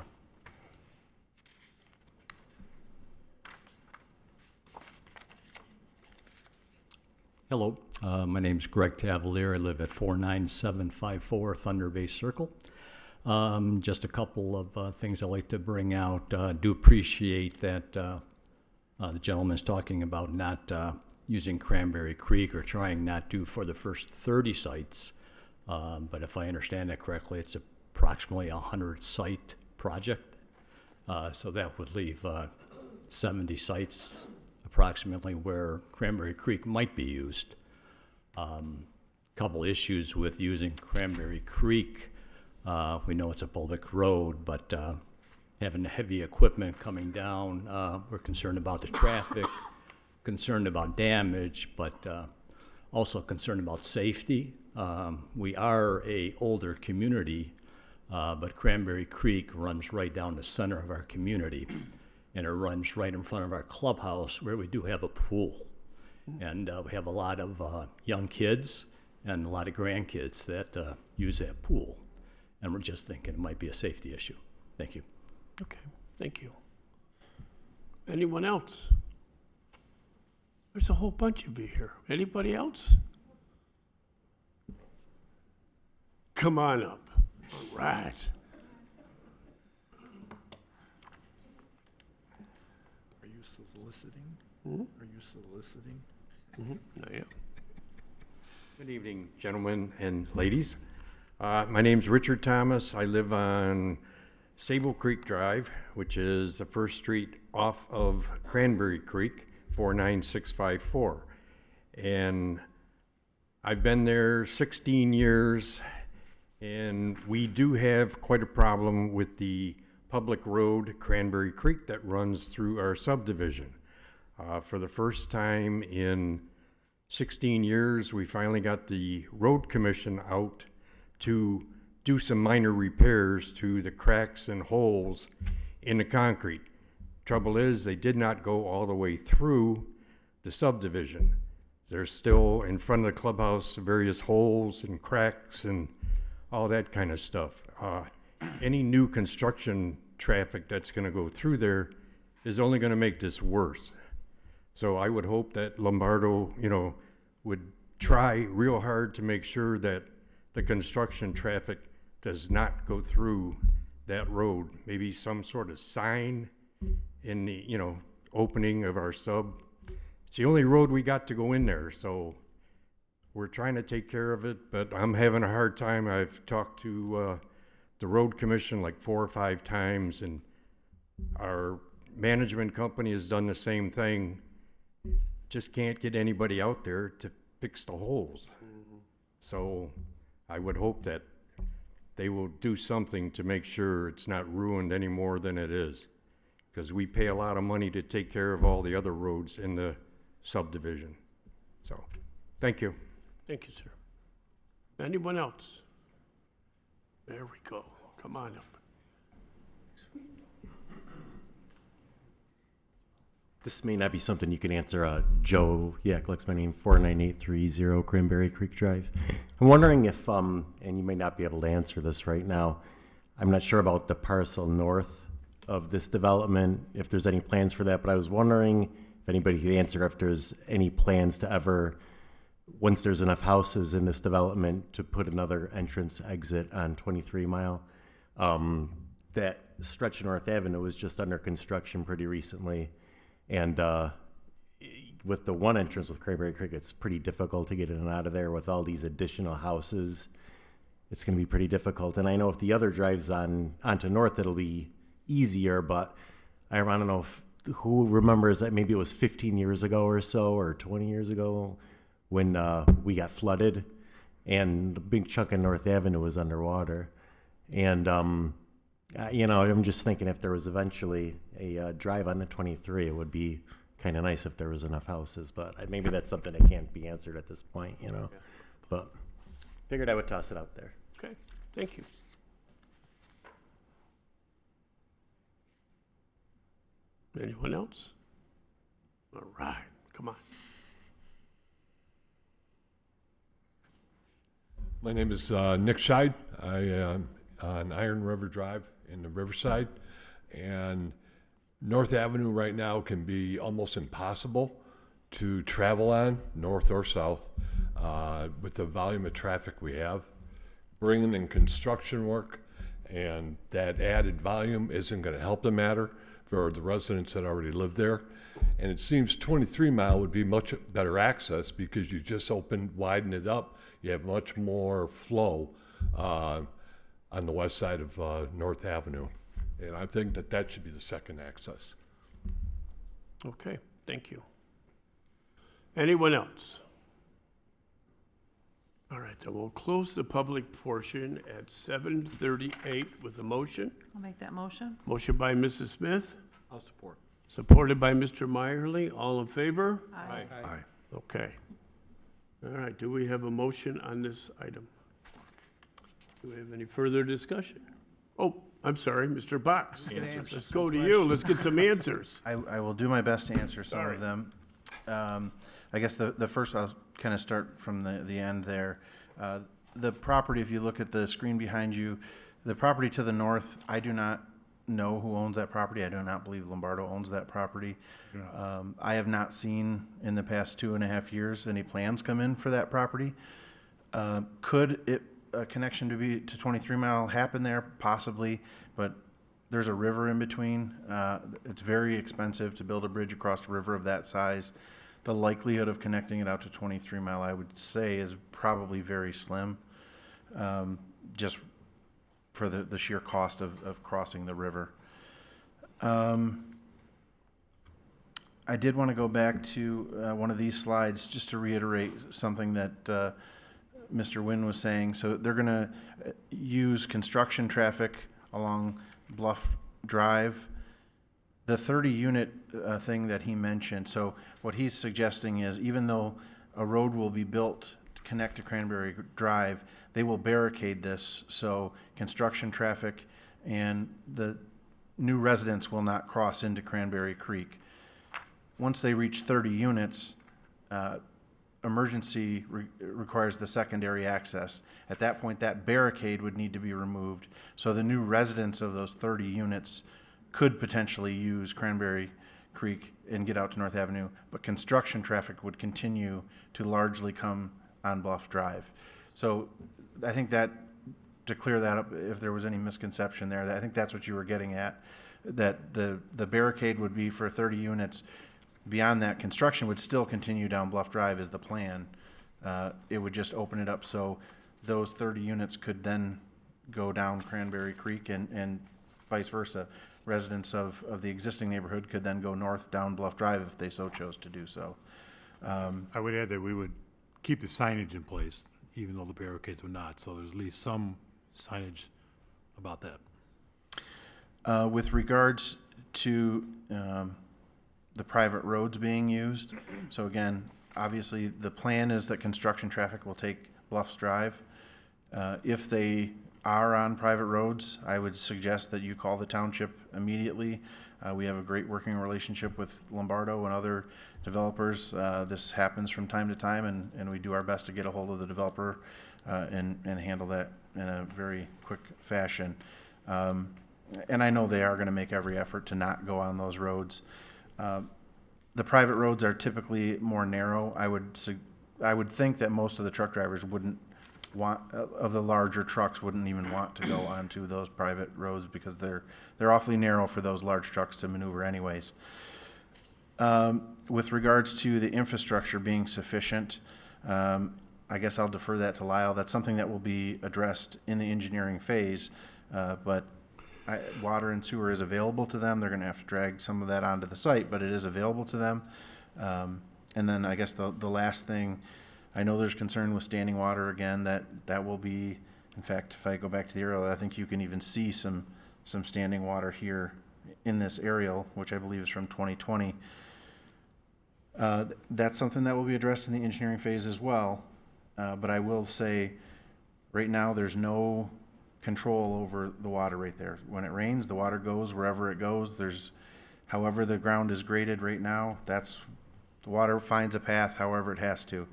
Hello, my name's Greg Tavalier. I live at 49754 Thunder Bay Circle. Just a couple of things I'd like to bring out. Do appreciate that the gentleman's talking about not using Cranberry Creek or trying not to for the first 30 sites. But if I understand that correctly, it's approximately a 100-site project. So that would leave 70 sites approximately where Cranberry Creek might be used. Couple issues with using Cranberry Creek. We know it's a public road, but having heavy equipment coming down, we're concerned about the traffic, concerned about damage, but also concerned about safety. We are an older community, but Cranberry Creek runs right down the center of our community, and it runs right in front of our clubhouse where we do have a pool. And we have a lot of young kids and a lot of grandkids that use that pool. And we're just thinking it might be a safety issue. Thank you. Okay, thank you. Anyone else? There's a whole bunch of you here. Anybody else? Come on up. All right. Are you soliciting? Hmm? Are you soliciting? I am. Good evening, gentlemen and ladies. My name's Richard Thomas. I live on Sable Creek Drive, which is the first street off of Cranberry Creek, 49654. And I've been there 16 years, and we do have quite a problem with the public road, Cranberry Creek, that runs through our subdivision. For the first time in 16 years, we finally got the road commission out to do some minor repairs to the cracks and holes in the concrete. Trouble is, they did not go all the way through the subdivision. There's still in front of the clubhouse various holes and cracks and all that kind of stuff. Any new construction traffic that's going to go through there is only going to make this worse. So I would hope that Lombardo, would try real hard to make sure that the construction traffic does not go through that road. Maybe some sort of sign in the, opening of our sub. It's the only road we got to go in there, so we're trying to take care of it, but I'm having a hard time. I've talked to the road commission like 4 or 5 times, and our management company has done the same thing. Just can't get anybody out there to fix the holes. So I would hope that they will do something to make sure it's not ruined any more than it is, because we pay a lot of money to take care of all the other roads in the subdivision. So, thank you. Thank you, sir. Anyone else? There we go. Come on up. This may not be something you can answer. Joe Yaklex, my name, 49830 Cranberry Creek Drive. I'm wondering if, and you may not be able to answer this right now, I'm not sure about the parcel north of this development, if there's any plans for that, but I was wondering if anybody could answer if there's any plans to ever, once there's enough houses in this development, to put another entrance exit on 23 Mile. That stretch of North Avenue was just under construction pretty recently. And with the one entrance with Cranberry Creek, it's pretty difficult to get in and out of there. With all these additional houses, it's going to be pretty difficult. And I know if the other drives onto North, it'll be easier. But I don't know who remembers that maybe it was 15 years ago or so, or 20 years ago, when we got flooded, and a big chunk of North Avenue was underwater. And I'm just thinking if there was eventually a drive on the 23, it would be kind of nice if there was enough houses, but maybe that's something that can't be answered at this point, But figured I would toss it out there. Okay, thank you. Anyone else? All right, come on. My name is Nick Scheid. I am on Iron River Drive in the Riverside. And North Avenue right now can be almost impossible to travel on, north or south, with the volume of traffic we have. Bringing in construction work and that added volume isn't going to help the matter for the residents that already live there. And it seems 23 Mile would be much better access because you just widen it up. You have much more flow on the west side of North Avenue. And I think that that should be the second access. Okay, thank you. Anyone else? All right, then we'll close the public portion at 7:38 with a motion. I'll make that motion. Motion by Mrs. Smith, I'll support. supported by Mr. Meyerly. All in favor? Aye. Okay. All right, do we have a motion on this item? Do we have any further discussion? Oh, I'm sorry, Mr. Box. Let's go to you. Let's get some answers. I will do my best to answer some of them. I guess the first, I'll kind of start from the end there. The property, if you look at the screen behind you, the property to the north, I do not know who owns that property. I do not believe Lombardo owns that property. I have not seen in the past 2.5 years any plans come in for that property. Could a connection to 23 Mile happen there? Possibly, but there's a river in between. It's very expensive to build a bridge across a river of that size. The likelihood of connecting it out to 23 Mile, I would say, is probably very slim, just for the sheer cost of crossing the river. I did want to go back to one of these slides just to reiterate something that Mr. Wynn was saying. So they're going to use construction traffic along Bluff Drive. The 30-unit thing that he mentioned, so what he's suggesting is even though a road will be built to connect to Cranberry Drive, they will barricade this so construction traffic and the new residents will not cross into Cranberry Creek. Once they reach 30 units, emergency requires the secondary access. At that point, that barricade would need to be removed. So the new residents of those 30 units could potentially use Cranberry Creek and get out to North Avenue, but construction traffic would continue to largely come on Bluff Drive. So I think that, to clear that up, if there was any misconception there, I think that's what you were getting at, that the barricade would be for 30 units. Beyond that, construction would still continue down Bluff Drive is the plan. It would just open it up so those 30 units could then go down Cranberry Creek and vice versa. Residents of the existing neighborhood could then go north down Bluff Drive if they so chose to do so. I would add that we would keep the signage in place, even though the barricades would not, so there's at least some signage about that. With regards to the private roads being used, so again, obviously, the plan is that construction traffic will take Bluffs Drive. If they are on private roads, I would suggest that you call the township immediately. We have a great working relationship with Lombardo and other developers. This happens from time to time, and we do our best to get a hold of the developer and handle that in a very quick fashion. And I know they are going to make every effort to not go on those roads. The private roads are typically more narrow. I would think that most of the truck drivers wouldn't of the larger trucks wouldn't even want to go onto those private roads because they're awfully narrow for those large trucks to maneuver anyways. With regards to the infrastructure being sufficient, I guess I'll defer that to Lyle. That's something that will be addressed in the engineering phase, but water and sewer is available to them. They're going to have to drag some of that onto the site, but it is available to them. And then I guess the last thing, I know there's concern with standing water again. That will be, in fact, if I go back to the aerial, I think you can even see some standing water here in this aerial, which I believe is from 2020. That's something that will be addressed in the engineering phase as well. But I will say, right now, there's no control over the water right there. When it rains, the water goes wherever it goes. However the ground is graded right now, that's The water finds a path however it has to.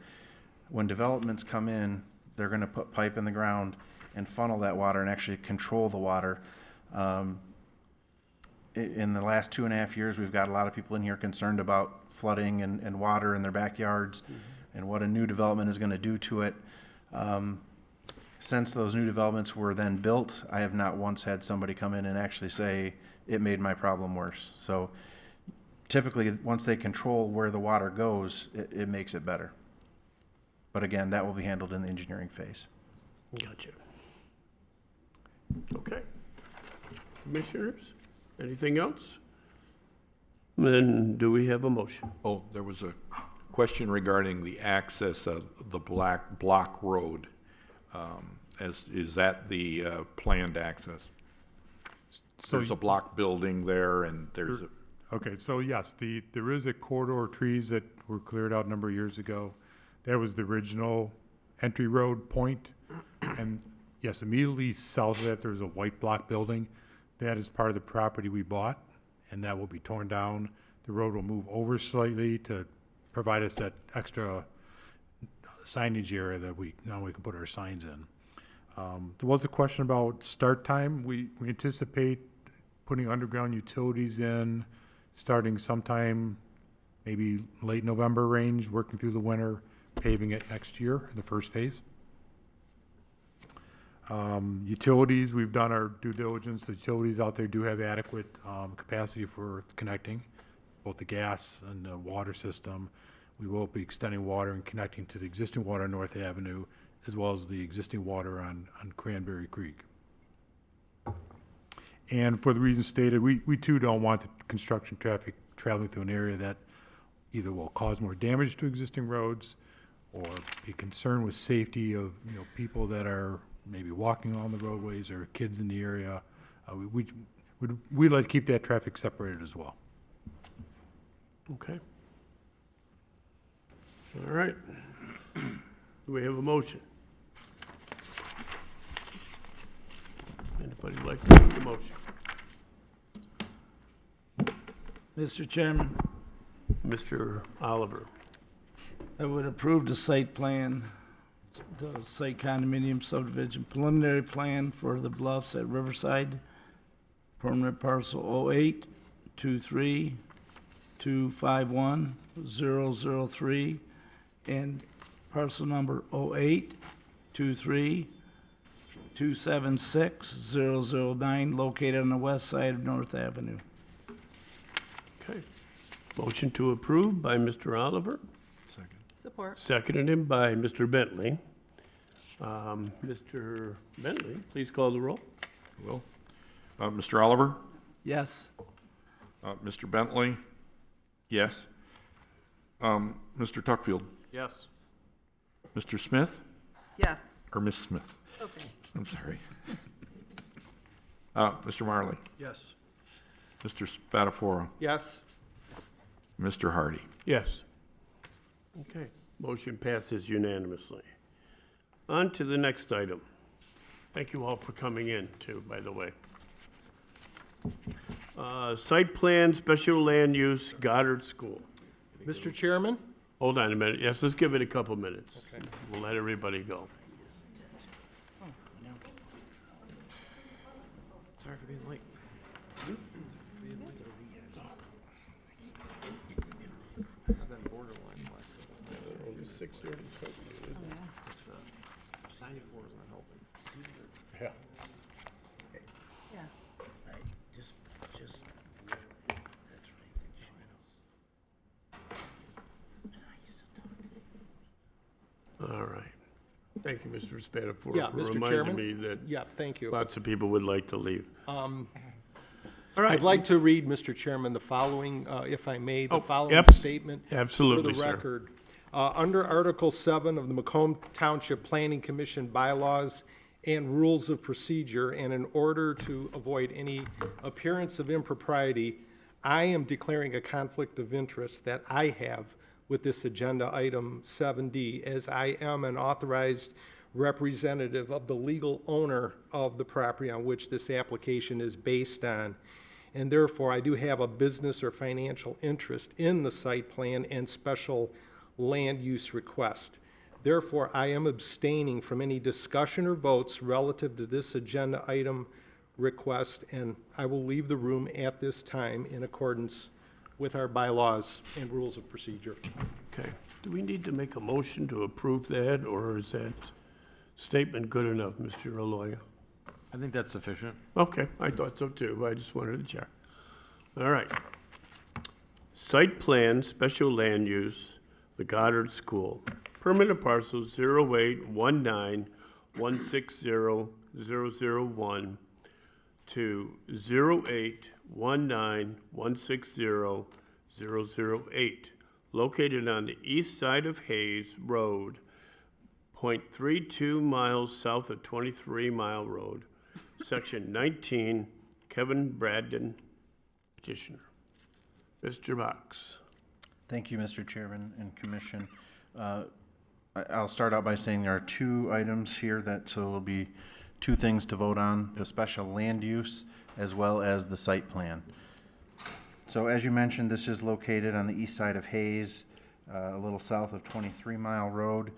When developments come in, they're gonna put pipe in the ground and funnel that water and actually control the water. In the last 2.5 years, we've got a lot of people in here concerned about flooding and water in their backyards and what a new development is gonna do to it. Since those new developments were then built, I have not once had somebody come in and actually say, it made my problem worse. So typically, once they control where the water goes, it makes it better. But again, that will be handled in the engineering phase. Gotcha. Okay. Commissioners, anything else? Then do we have a motion? Oh, there was a question regarding the access of the Bloc Road. Is that the planned access? So There's a block building there, and there's a, Okay, so yes, there is a corridor of trees that were cleared out a number of years ago. That was the original entry road point. And yes, immediately south of that, there's a white block building. That is part of the property we bought, and that will be torn down. The road will move over slightly to provide us that extra signage area that now we can put our signs in. There was a question about start time. We anticipate putting underground utilities in, starting sometime maybe late November range, working through the winter, paving it next year, the first phase. Utilities, we've done our due diligence. The utilities out there do have adequate capacity for connecting, both the gas and the water system. We will be extending water and connecting to the existing water on North Avenue, as well as the existing water on Cranberry Creek. And for the reasons stated, we too don't want the construction traffic traveling through an area that either will cause more damage to existing roads or be concerned with safety of, people that are maybe walking on the roadways or kids in the area. We'd like to keep that traffic separated as well. Okay. All right. Do we have a motion? Anybody like to make the motion? Mr. Chairman, Mr. Oliver. I would approve the site plan, the site condominium subdivision preliminary plan for the Bluffs at Riverside, permanent parcel 08-23-251-003, and parcel number 08-23-276-009, located on the west side of North Avenue. Okay. Motion to approve by Mr. Oliver. Support. Seconded by Mr. Bentley. Mr. Bentley, please call the roll. Will. Mr. Oliver? Yes. Mr. Bentley? Yes. Mr. Tuckfield? Yes. Mr. Smith? Yes. Or Miss Smith? Okay. I'm sorry. Mr. Marley? Yes. Mr. Spatafora? Yes. Mr. Hardy? Yes. Okay, motion passes unanimously. On to the next item. Thank you all for coming in too, by the way. Site plan, special land use, Goddard School. Mr. Chairman? Hold on a minute. Yes, let's give it a couple minutes. Okay. We'll let everybody go. Sorry for being late. I've been borderline flexible. Only 6:30. It's 94 is not helping. Yeah. Yeah. Just that's right. All right. Thank you, Mr. Spatafora, Yeah, for Mr. reminding Chairman? me that Yeah, thank you. lots of people would like to leave. All right. I'd like to read, Mr. Chairman, the following, if I may, the Oh, following yep. statement. Absolutely, For the sir. record. Under Article 7 of the Macomb Township Planning Commission bylaws and rules of procedure, and in order to avoid any appearance of impropriety, I am declaring a conflict of interest that I have with this agenda item 7D, as I am an authorized representative of the legal owner of the property on which this application is based on. and therefore I do have a business or financial interest in the site plan and special land use request. Therefore, I am abstaining from any discussion or votes relative to this agenda item request, and I will leave the room at this time in accordance with our bylaws and rules of procedure. Okay. Do we need to make a motion to approve that, or is that statement good enough, Mr. Aloya? I think that's sufficient. Okay, I thought so too. I just wanted to check. All right. Site plan, special land use, the Goddard School. Permanent parcel 0819160001 to 0819160008, located on the east side of Hayes Road, 0.32 miles south of 23 Mile Road, Section 19, Kevin Bradden, petitioner. Mr. Box. Thank you, Mr. Chairman and Commission. I'll start out by saying there are two items here so there will be two things to vote on, the special land use as well as the site plan. So as you mentioned, this is located on the east side of Hayes, a little south of 23 Mile Road.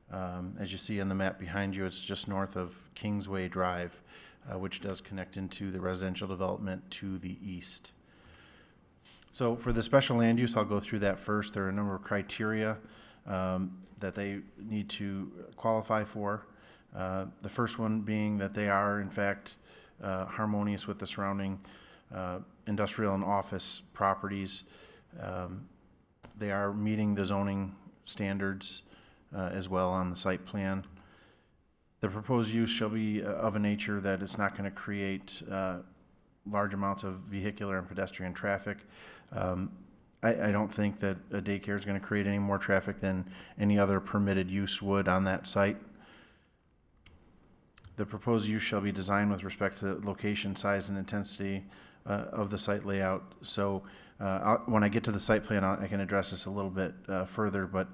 As you see on the map behind you, it's just north of Kingsway Drive, which does connect into the residential development to the east. So for the special land use, I'll go through that first. There are a number of criteria that they need to qualify for. The first one being that they are, in fact, harmonious with the surrounding industrial and office properties. They are meeting the zoning standards as well on the site plan. The proposed use shall be of a nature that it's not going to create large amounts of vehicular and pedestrian traffic. I don't think that a daycare is going to create any more traffic than any other permitted use would on that site. The proposed use shall be designed with respect to location, size, and intensity of the site layout. So when I get to the site plan, I can address this a little bit further, but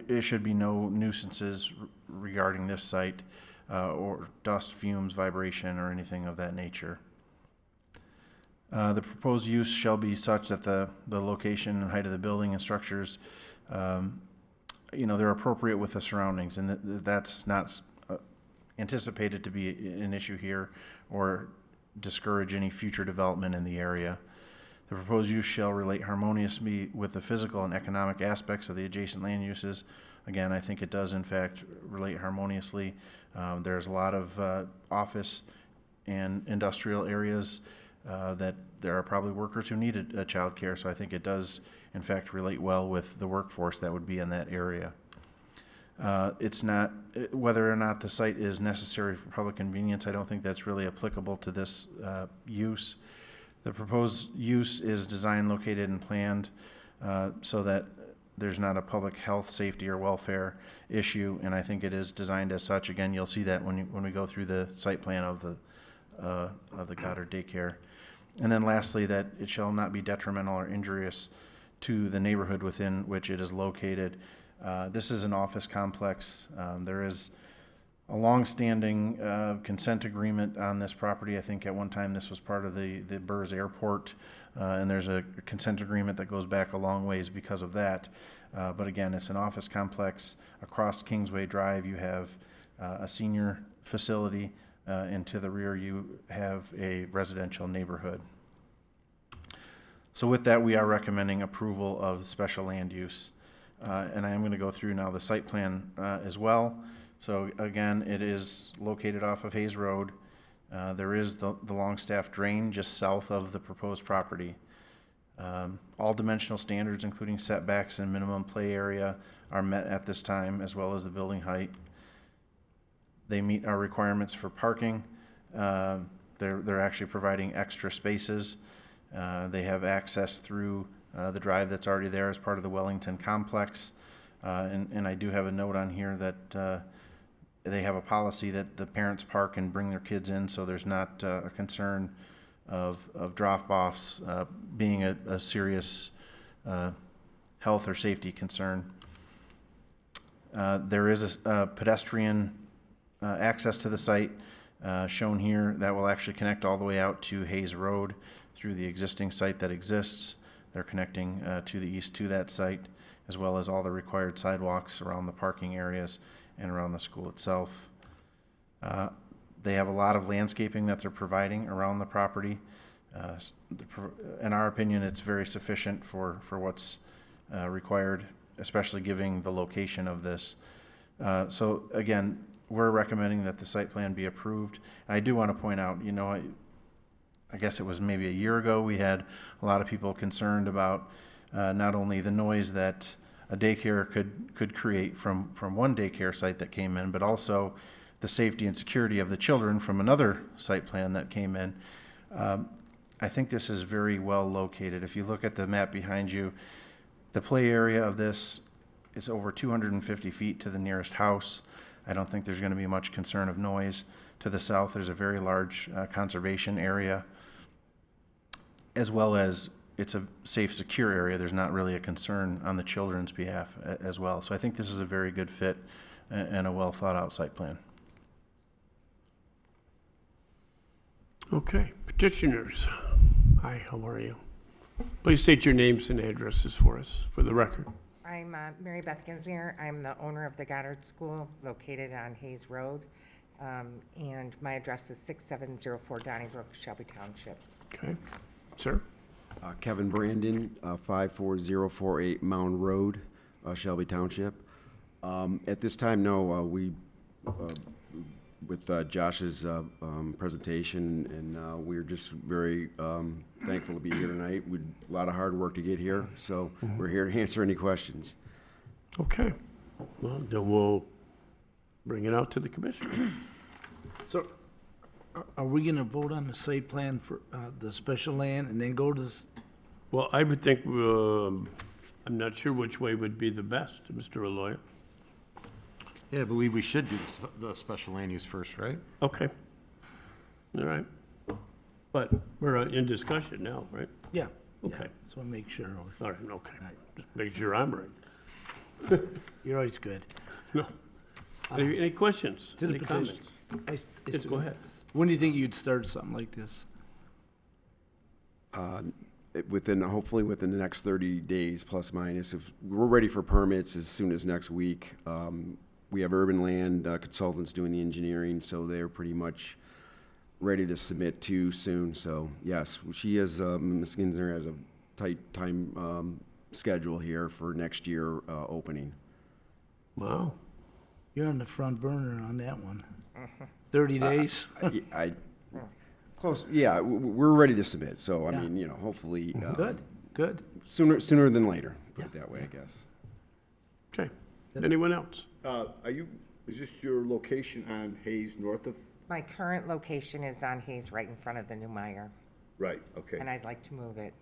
it should be no nuisances regarding this site or dust, fumes, vibration, or anything of that nature. The proposed use shall be such that the location and height of the building and structures, they're appropriate with the surroundings, and that's not anticipated to be an issue here or discourage any future development in the area. The proposed use shall relate harmoniously with the physical and economic aspects of the adjacent land uses. Again, I think it does in fact relate harmoniously. There's a lot of office and industrial areas that there are probably workers who need a child care, so I think it does in fact relate well with the workforce that would be in that area. It's not, whether or not the site is necessary for public convenience, I don't think that's really applicable to this use. The proposed use is designed, located, and planned so that there's not a public health, safety, or welfare issue, and I think it is designed as such. Again, you'll see that when we go through the site plan of the Goddard daycare. And then lastly, that it shall not be detrimental or injurious to the neighborhood within which it is located. This is an office complex. There is a long-standing consent agreement on this property. I think at one time this was part of the Burrs Airport, and there's a consent agreement that goes back a long ways because of that. But again, it's an office complex. Across Kingsway Drive, you have a senior facility, and to the rear you have a residential neighborhood. So with that, we are recommending approval of special land use. And I am going to go through now the site plan as well. So again, it is located off of Hayes Road. There is the Longstaff drain just south of the proposed property. All dimensional standards, including setbacks and minimum play area, are met at this time, as well as the building height. They meet our requirements for parking. They're actually providing extra spaces. They have access through the drive that's already there as part of the Wellington complex. And I do have a note on here that they have a policy that the parents park and bring their kids in, so there's not a concern of drop-offs being a serious health or safety concern. There is a pedestrian access to the site shown here that will actually connect all the way out to Hayes Road through the existing site that exists. They're connecting to the east to that site, as well as all the required sidewalks around the parking areas and around the school itself. They have a lot of landscaping that they're providing around the property. In our opinion, it's very sufficient for what's required, especially given the location of this. So again, we're recommending that the site plan be approved. I do want to point out, I guess it was maybe a year ago, we had a lot of people concerned about not only the noise that a daycare could create from one daycare site that came in, but also the safety and security of the children from another site plan that came in. I think this is very well located. If you look at the map behind you, the play area of this is over 250 feet to the nearest house. I don't think there's going to be much concern of noise. To the south, there's a very large conservation area, as well as it's a safe, secure area. There's not really a concern on the children's behalf as well. So I think this is a very good fit and a well thought out site plan. Okay, petitioners. Hi, how are you? Please state your names and addresses for us, for the record. I'm Mary Beth Ginsner. I'm the owner of the Goddard School located on Hayes Road. And my address is 6704 Donnybrook, Shelby Township. Okay, sir? Kevin Brandon, 54048 Mound Road, Shelby Township. At this time, no, we, with Josh's presentation, and we're just very thankful to be here tonight. A lot of hard work to get here, so we're here to answer any questions. Okay, well, then we'll bring it out to the commission. So, are we gonna vote on the site plan for, the special land and then go to this? Well, I would think, I'm not sure which way would be the best, Mr. Aloy. Yeah, I believe we should do the special land use first, right? Okay. All right. But we're in discussion now, right? Yeah. Okay. So I make sure. All right, okay. Just make sure I'm right. You're always good. No. Any questions? To the Any petition. comments? Yes, go ahead. When do you think you'd start something like this? Hopefully within the next 30 days, plus minus. If we're ready for permits as soon as next week. We have Urban Land consultants doing the engineering, so they're pretty much ready to submit too soon. So yes, she has, Ms. Ginsner has a tight time schedule here for next year opening. Wow. You're on the front burner on that one. 30 days? Close, yeah, we're ready to submit, so I mean, hopefully. Good. Sooner than later, put it that way, I guess. Okay. Anyone else? Is this your location on Hayes, north of? My current location is on Hayes, right in front of the new Meyer, Right, okay. and I'd like to move it.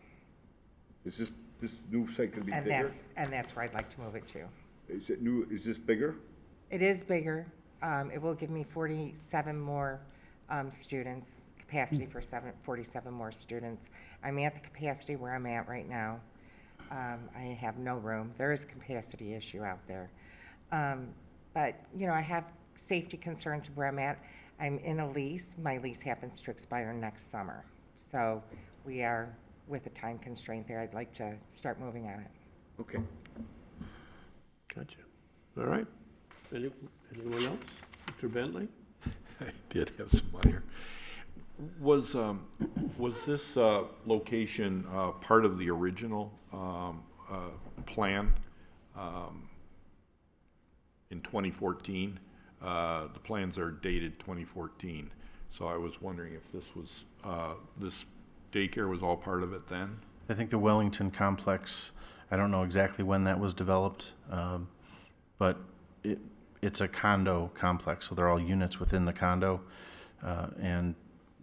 Is this new site gonna be And bigger? that's where I'd like to move it to. Is it new, is this bigger? It is bigger. It will give me 47 more students, capacity for 47 more students. I'm at the capacity where I'm at right now. I have no room. There is a capacity issue out there. But, I have safety concerns of where I'm at. I'm in a lease. My lease happens to expire next summer. So we are with a time constraint there. I'd like to start moving on it. Okay. Gotcha. All right. Anyone else? Mr. Bentley? I did have some minor. Was this location part of the original plan in 2014? The plans are dated 2014, so I was wondering if this was this daycare was all part of it then? I think the Wellington complex, I don't know exactly when that was developed, but it's a condo complex, so they're all units within the condo, and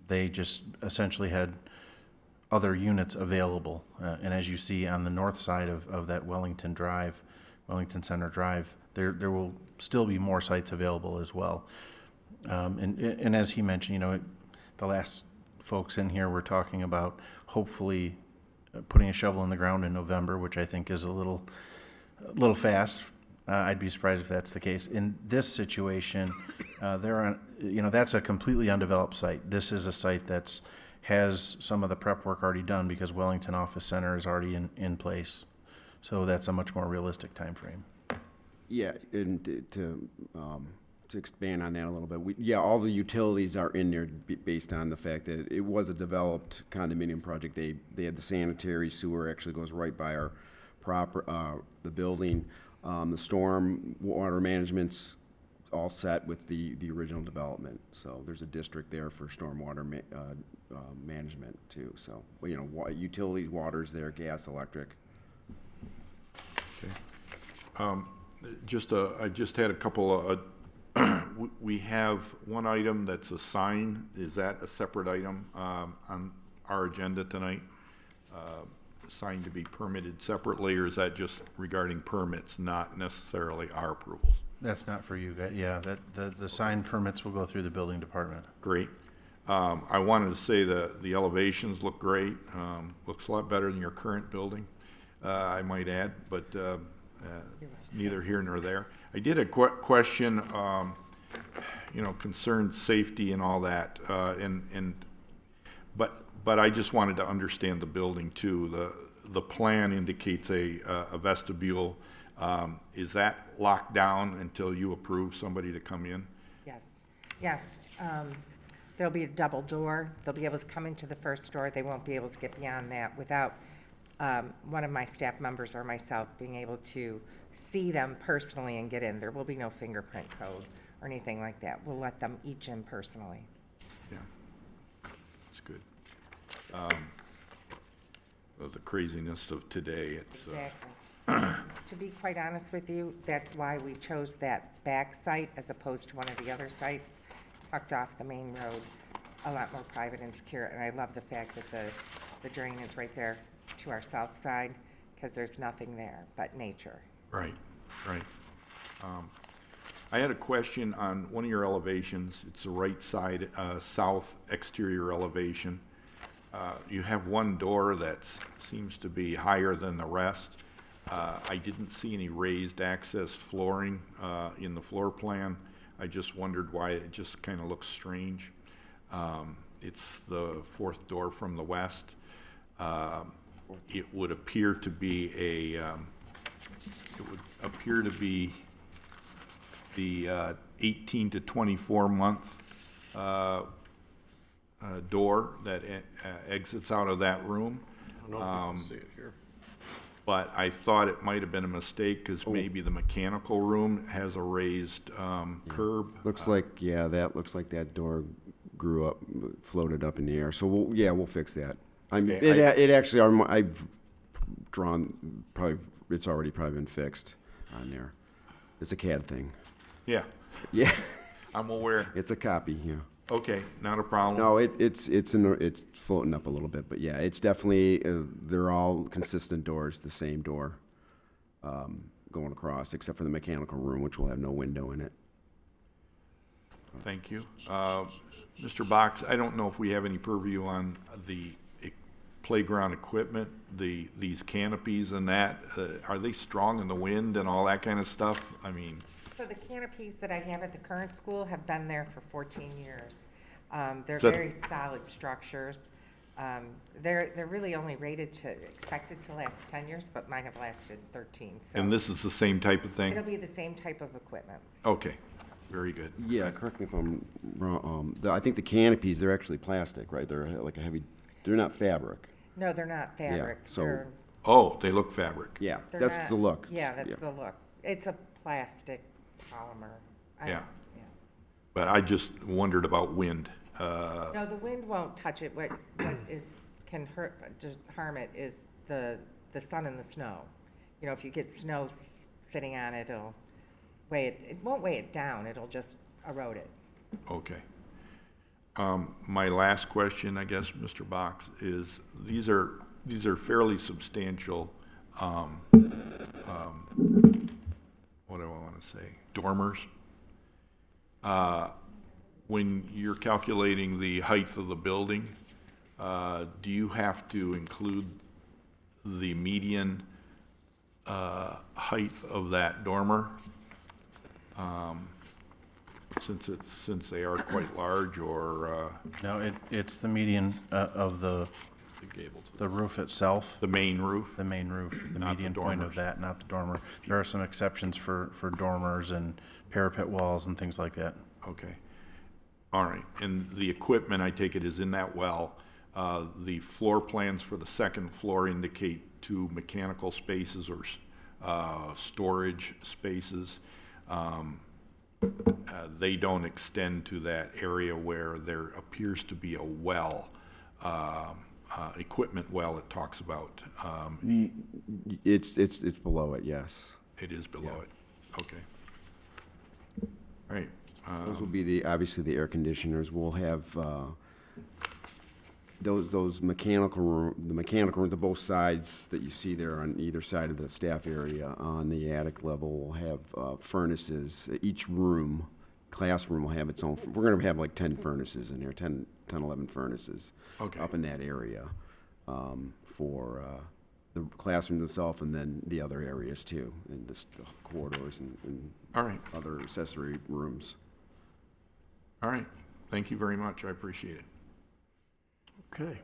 they just essentially had other units available. And as you see on the north side of that Wellington Center Drive, there will still be more sites available as well. And as he mentioned, the last folks in here were talking about hopefully putting a shovel in the ground in November, which I think is a little fast. I'd be surprised if that's the case. In this situation, that's a completely undeveloped site. This is a site that's has some of the prep work already done because Wellington Office Center is already in place. So that's a much more realistic timeframe. Yeah, and to expand on that a little bit, all the utilities are in there based on the fact that it was a developed condominium project. They had the sanitary sewer actually goes right by our the building. The storm water management's all set with the original development. So there's a district there for stormwater management too. So, utilities, water's there, gas, electric. Okay. I just had a couple of, we have one item that's a sign. Is that a separate item on our agenda tonight? Sign to be permitted separately, or is that just regarding permits, not necessarily our approvals? That's not for you, yeah, the sign permits will go through the building department. Great. I wanted to say the elevations look great. Looks a lot better than your current building, I might add, but neither here nor there. I did a question, concerned safety and all that, but I just wanted to understand the building too. The plan indicates a vestibule. Is that locked down until you approve somebody to come in? Yes. There'll be a double door. They'll be able to come into the first door. They won't be able to get beyond that without one of my staff members or myself being able to see them personally and get in. There will be no fingerprint code or anything like that. We'll let them each in personally. Yeah, that's good. The craziness of today, it's... Exactly. To be quite honest with you, that's why we chose that back site as opposed to one of the other sites, tucked off the main road, a lot more private and secure. And I love the fact that the drain is right there to our south side, because there's nothing there but nature. Right. I had a question on one of your elevations. It's the right side, south exterior elevation. You have one door that seems to be higher than the rest. I didn't see any raised access flooring in the floor plan. I just wondered why it just kind of looks strange. It's the fourth door from the west. It would appear to be the 18 to 24 month door that exits out of that room. I don't know if you can see it here. But I thought it might have been a mistake because maybe the mechanical room has a raised curb. Looks like that door grew up, floated up in the air. So we'll fix that. I've drawn, it's already probably been fixed on there. It's a CAD thing. Yeah. Yeah. I'm aware. It's a copy, yeah. Okay, not a problem. No, it's floating up a little bit, but yeah, it's definitely, they're all consistent doors, the same door going across, except for the mechanical room, which will have no window in it. Thank you. Mr. Box, I don't know if we have any purview on the playground equipment, these canopies and that. Are they strong in the wind and all that kind of stuff? I mean... So the canopies that I have at the current school have been there for 14 years. They're So- very solid structures. They're really only expected to last 10 years, but mine have lasted 13. So And this is the same type of thing? it'll be the same type of equipment. Okay, very good. Yeah, correct me if I'm wrong. I think the canopies, they're actually plastic, right? They're like a heavy, they're not fabric. No, they're not fabric. so- They're- Oh, they look fabric. Yeah, they're that's not- the look. Yeah, that's the look. It's a plastic polymer. Yeah. But I just wondered about wind. No, the wind won't touch it. What can harm it is the sun and the snow. If you get snow sitting on it, it'll weigh it. It won't weigh it down. It'll just erode it. Okay. My last question, I guess, Mr. Box, is these are fairly substantial, what do I want to say, dormers. When you're calculating the height of the building, do you have to include the median height of that dormer? since they are quite large, or, No, it's the median of the roof itself. the main roof? The main roof, the Not the median point of dormers. that, not the dormer. There are some exceptions for dormers and parapet walls and things like that. Okay. All right. And the equipment, I take it, is in that well. The floor plans for the second floor indicate 2 mechanical spaces or storage spaces. They don't extend to that area where there appears to be a well, equipment well it talks about. It's below it, yes. It is below it. Okay. All right. Those will be obviously the air conditioners. We'll have, those mechanical room, the both sides that you see there on either side of the staff area on the attic level will have furnaces. Each room, classroom will have its own, we're gonna have like 10 furnaces in there, 10, 11 furnaces. Okay. Up in that area, for, the classroom itself and then the other areas too, in the corridors and All right. other accessory rooms. All right. Thank you very much. I appreciate it. Okay.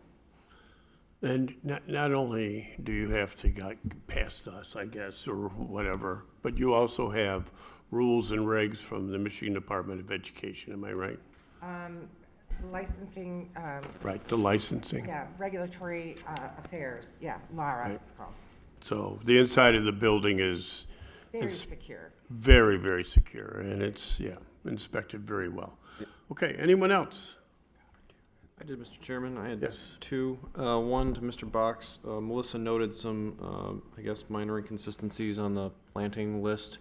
And not only do you have to get past us, I guess, or whatever, but you also have rules and regs from the Michigan Department of Education, am I right? Licensing, Right, the licensing. yeah, regulatory affairs, yeah, LARA Right. it's called. So the inside of the building is Very it's secure. very, very secure, and it's, yeah, inspected very well. Okay, anyone else? I did, Mr. Chairman. I had Yes. 2. One to Mr. Box. Melissa noted some, I guess, minor inconsistencies on the planting list.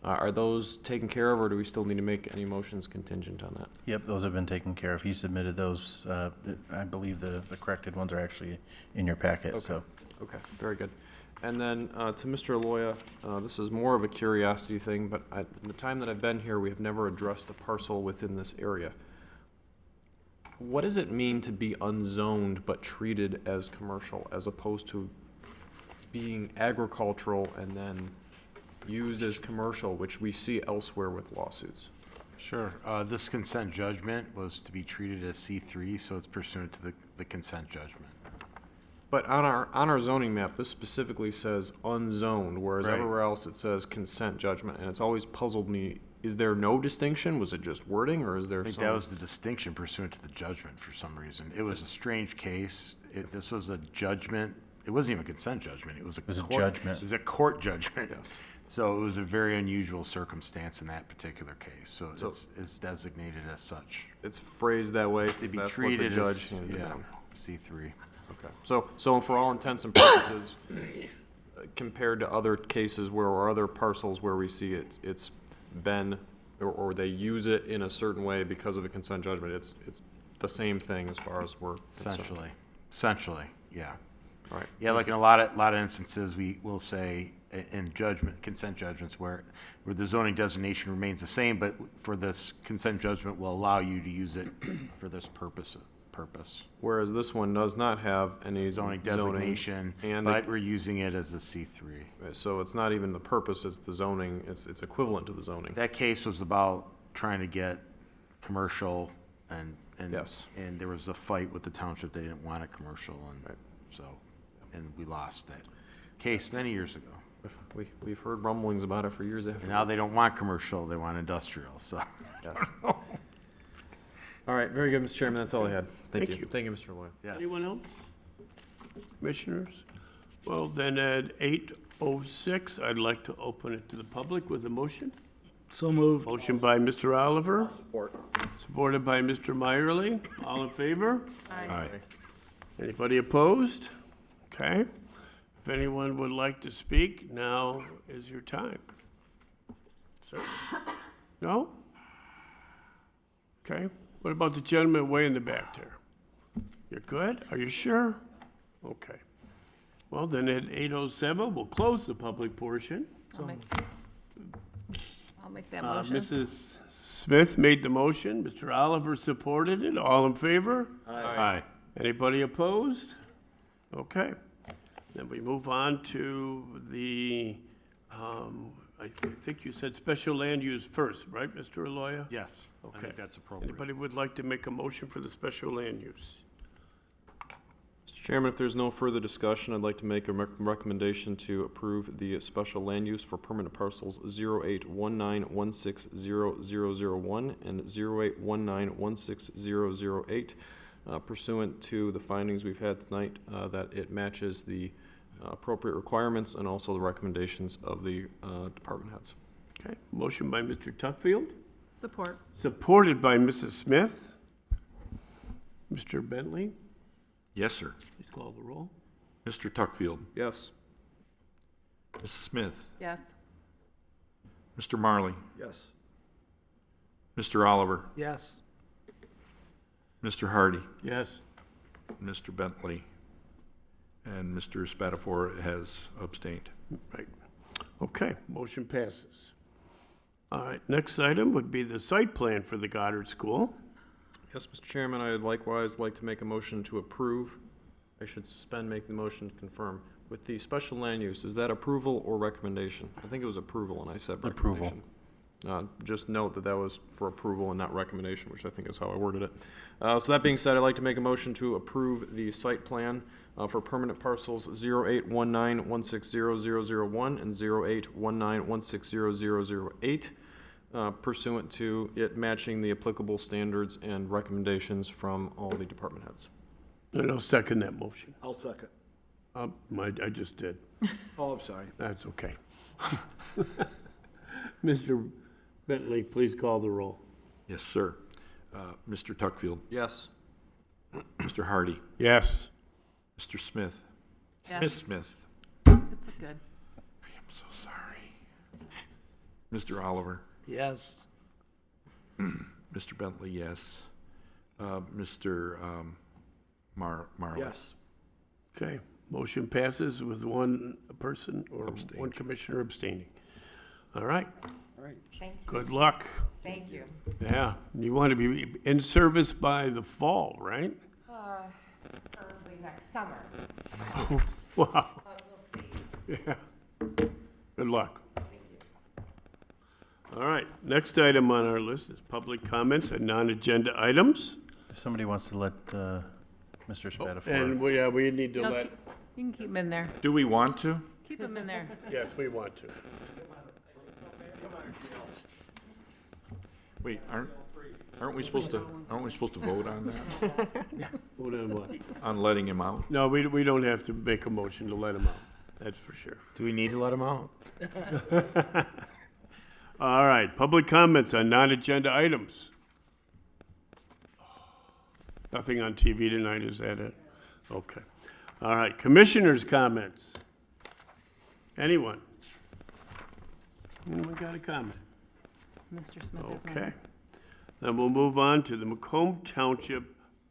Are those taken care of, or do we still need to make any motions contingent on that? Yep, those have been taken care of. He submitted those. I believe the corrected ones are actually in your packet, so. Okay, very good. And then to Mr. Aloya, this is more of a curiosity thing, but in the time that I've been here, we have never addressed a parcel within this area. What does it mean to be unzoned but treated as commercial, as opposed to being agricultural and then used as commercial, which we see elsewhere with lawsuits? Sure. This consent judgment was to be treated as C3, so it's pursuant to the consent judgment. But on our zoning map, this specifically says unzoned, whereas Right. everywhere else it says consent judgment, and it's always puzzled me. Is there no distinction? Was it just wording, or is there I think some? that was the distinction pursuant to the judgment for some reason. It was a strange case. This was a judgment. It wasn't even a consent judgment. It was a was a court- judgment. It was a court judgment. Yes. So it was a very unusual circumstance in that particular case. So So- it's designated as such. It's phrased that way To because be that's what the treated judge as, handed yeah, down. C3. Okay. So for all intents and purposes, compared to other cases or other parcels where we see it's been, or they use it in a certain way because of a consent judgment, it's the same thing as far as we're concerned. Essentially, yeah. All right. Yeah, like in a lot of instances, we will say in consent judgments where the zoning designation remains the same, but for this consent judgment will allow you to use it for this purpose. Whereas this one does not have any Zoning designation, and but we're using it as a C3. so it's not even the purpose, it's the zoning, it's equivalent to the zoning. That case was about trying to get commercial and Yes. and there was a fight with the township. They didn't want it commercial, and and we lost that case many years ago. We've heard rumblings about it for years after. And now they don't want commercial, they want industrial, so. Yes. All right, very good, Mr. Chairman, that's all I had. Thank Thank you. you. Thank you, Mr. Lloyd. Yes. Anyone else? Commissioners? Well, then at 8:06, I'd like to open it to the public with a motion. So moved. Motion by Mr. Oliver. Supported by Mr. Meyerly. All in favor? Aye. Anybody opposed? Okay. If anyone would like to speak, now is your time. Sir? No? Okay. What about the gentleman way in the back there? You're good? Are you sure? Okay. Well, then at 8:07, we'll close the public portion. I'll make that motion. Mrs. Smith made the motion. Mr. Oliver supported it. All in favor? Aye. Anybody opposed? Okay. Then we move on to the I think you said special land use first, right, Mr. Aloya? Yes, I Okay. think that's appropriate. Anybody would like to make a motion for the special land use? Mr. Chairman, if there's no further discussion, I'd like to make a recommendation to approve the special land use for permanent parcels 0819160001 and 0819160008 pursuant to the findings we've had tonight, that it matches the appropriate requirements and also the recommendations of the department heads. Okay, motion by Mr. Tuckfield, Support. supported by Mrs. Smith. Mr. Bentley, Yes, sir. please call the roll. Mr. Tuckfield, Yes. Mrs. Smith, Yes. Mr. Marley, Yes. Mr. Oliver, Yes. Mr. Hardy, Yes. Mr. Bentley, and Mr. Spatafor has abstained. Right. Okay, motion passes. All right, next item would be the site plan for the Goddard School. Yes, Mr. Chairman, I'd likewise like to make a motion to approve. I should suspend making the motion to confirm. With the special land use, is that approval or recommendation? I think it was approval, and I said recommendation. Just note that that was for approval and not recommendation, which I think is how I worded it. So that being said, I'd like to make a motion to approve the site plan for permanent parcels 0819160001 and 0819160008 pursuant to it matching the applicable standards and recommendations from all the department heads. And I'll second that motion. I'll second. I just did. Oh, I'm sorry. That's okay. Mr. Bentley, please call the roll. Yes, sir. Mr. Tuckfield, Yes. Mr. Hardy, Yes. Mr. Smith, Yes. Miss Smith, It's a good. I am so sorry, Mr. Oliver, Yes. Mr. Bentley, yes. Mr. Marley. Yes. Okay, motion passes with one person or one Abstain. commissioner abstaining. All right, All right. Thank you. good luck. Thank you. Yeah, you want to be in service by the fall, right? Probably next summer, Wow, but we'll see. yeah. Good luck. All right, next item on our list is public comments and non-agenda items. If somebody wants to let Mr. Spatafor. And we need to No, let, You can keep them in there. Do we want to? Keep them in there. yes, we want to. Wait, aren't we supposed to vote on that? Hold on, what? On letting him out? No, we don't have to make a motion to let him out, that's for sure. Do we need to let them out? All right, public comments on non-agenda items. Nothing on TV tonight, is that it? Okay. All right, commissioners' comments. Anyone? Anyone got a comment? Mr. Smith is on. Okay. Then we'll move on to the Macomb Township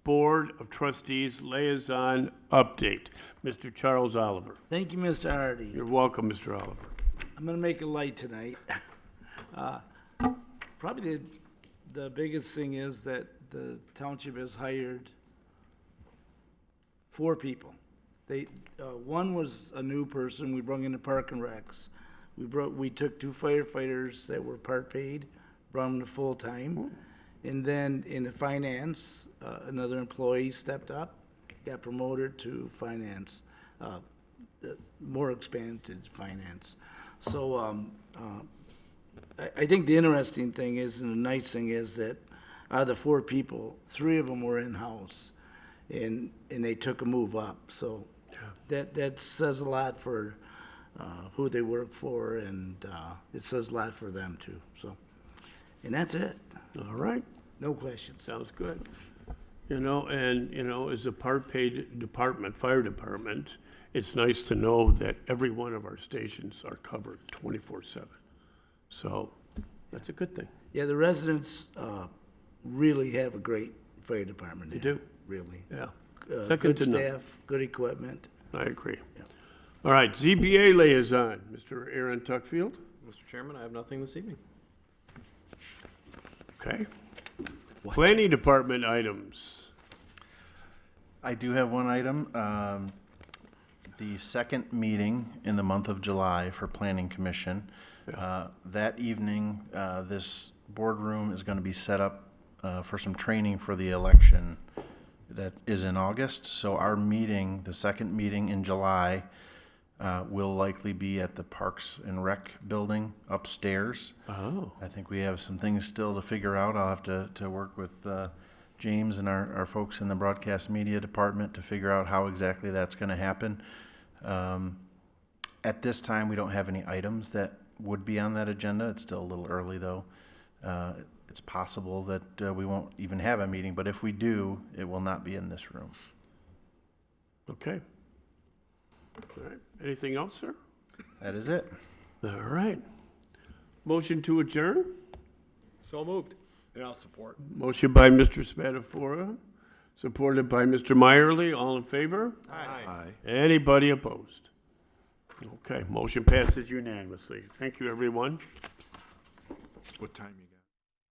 Board of Trustees Liaison Update. Mr. Charles Oliver. Thank you, Mr. Hardy. You're welcome, Mr. Oliver. I'm gonna make it light tonight. Probably the biggest thing is that the township has hired 4 people. One was a new person, we brought in the Park and Recs. We took 2 firefighters that were part paid, brought them to full-time. And then in the finance, another employee stepped up, got promoted to finance, more expanded finance. So, I think the interesting thing is, and the nice thing is that out of the 4 people, 3 of them were in-house, and they took a move up. So that says a lot for who they work for, and it says a lot for them too. So, and that's it. All right. No questions. Sounds good. As a part-paid department, fire department, it's nice to know that every one of our stations are covered 24/7. So that's a good thing. Yeah, the residents really have a great fire department. They there, do. Really. Yeah. Good Second to none. staff, good equipment. I agree. All right, ZBA liaison, Mr. Aaron Tuckfield. Mr. Chairman, I have nothing this evening. Okay. Planning department items. I do have one item. the second meeting in the month of July for Planning Commission. That evening, this boardroom is going to be set up for some training for the election that is in August. So our meeting, the second meeting in July, will likely be at the Parks and Rec building upstairs. Oh. I think we have some things still to figure out. I'll have to work with James and our folks in the broadcast media department to figure out how exactly that's going to happen. At this time, we don't have any items that would be on that agenda. It's still a little early, though. It's possible that we won't even have a meeting, but if we do, it will not be in this room. Okay. All right. Anything else, sir? That is it. All right. Motion to adjourn? So moved. And I'll support. Motion by Mr. Spatafora, supported by Mr. Meyerly. All in favor? Aye. Anybody opposed? Okay, motion passes unanimously. Thank you, everyone. What time you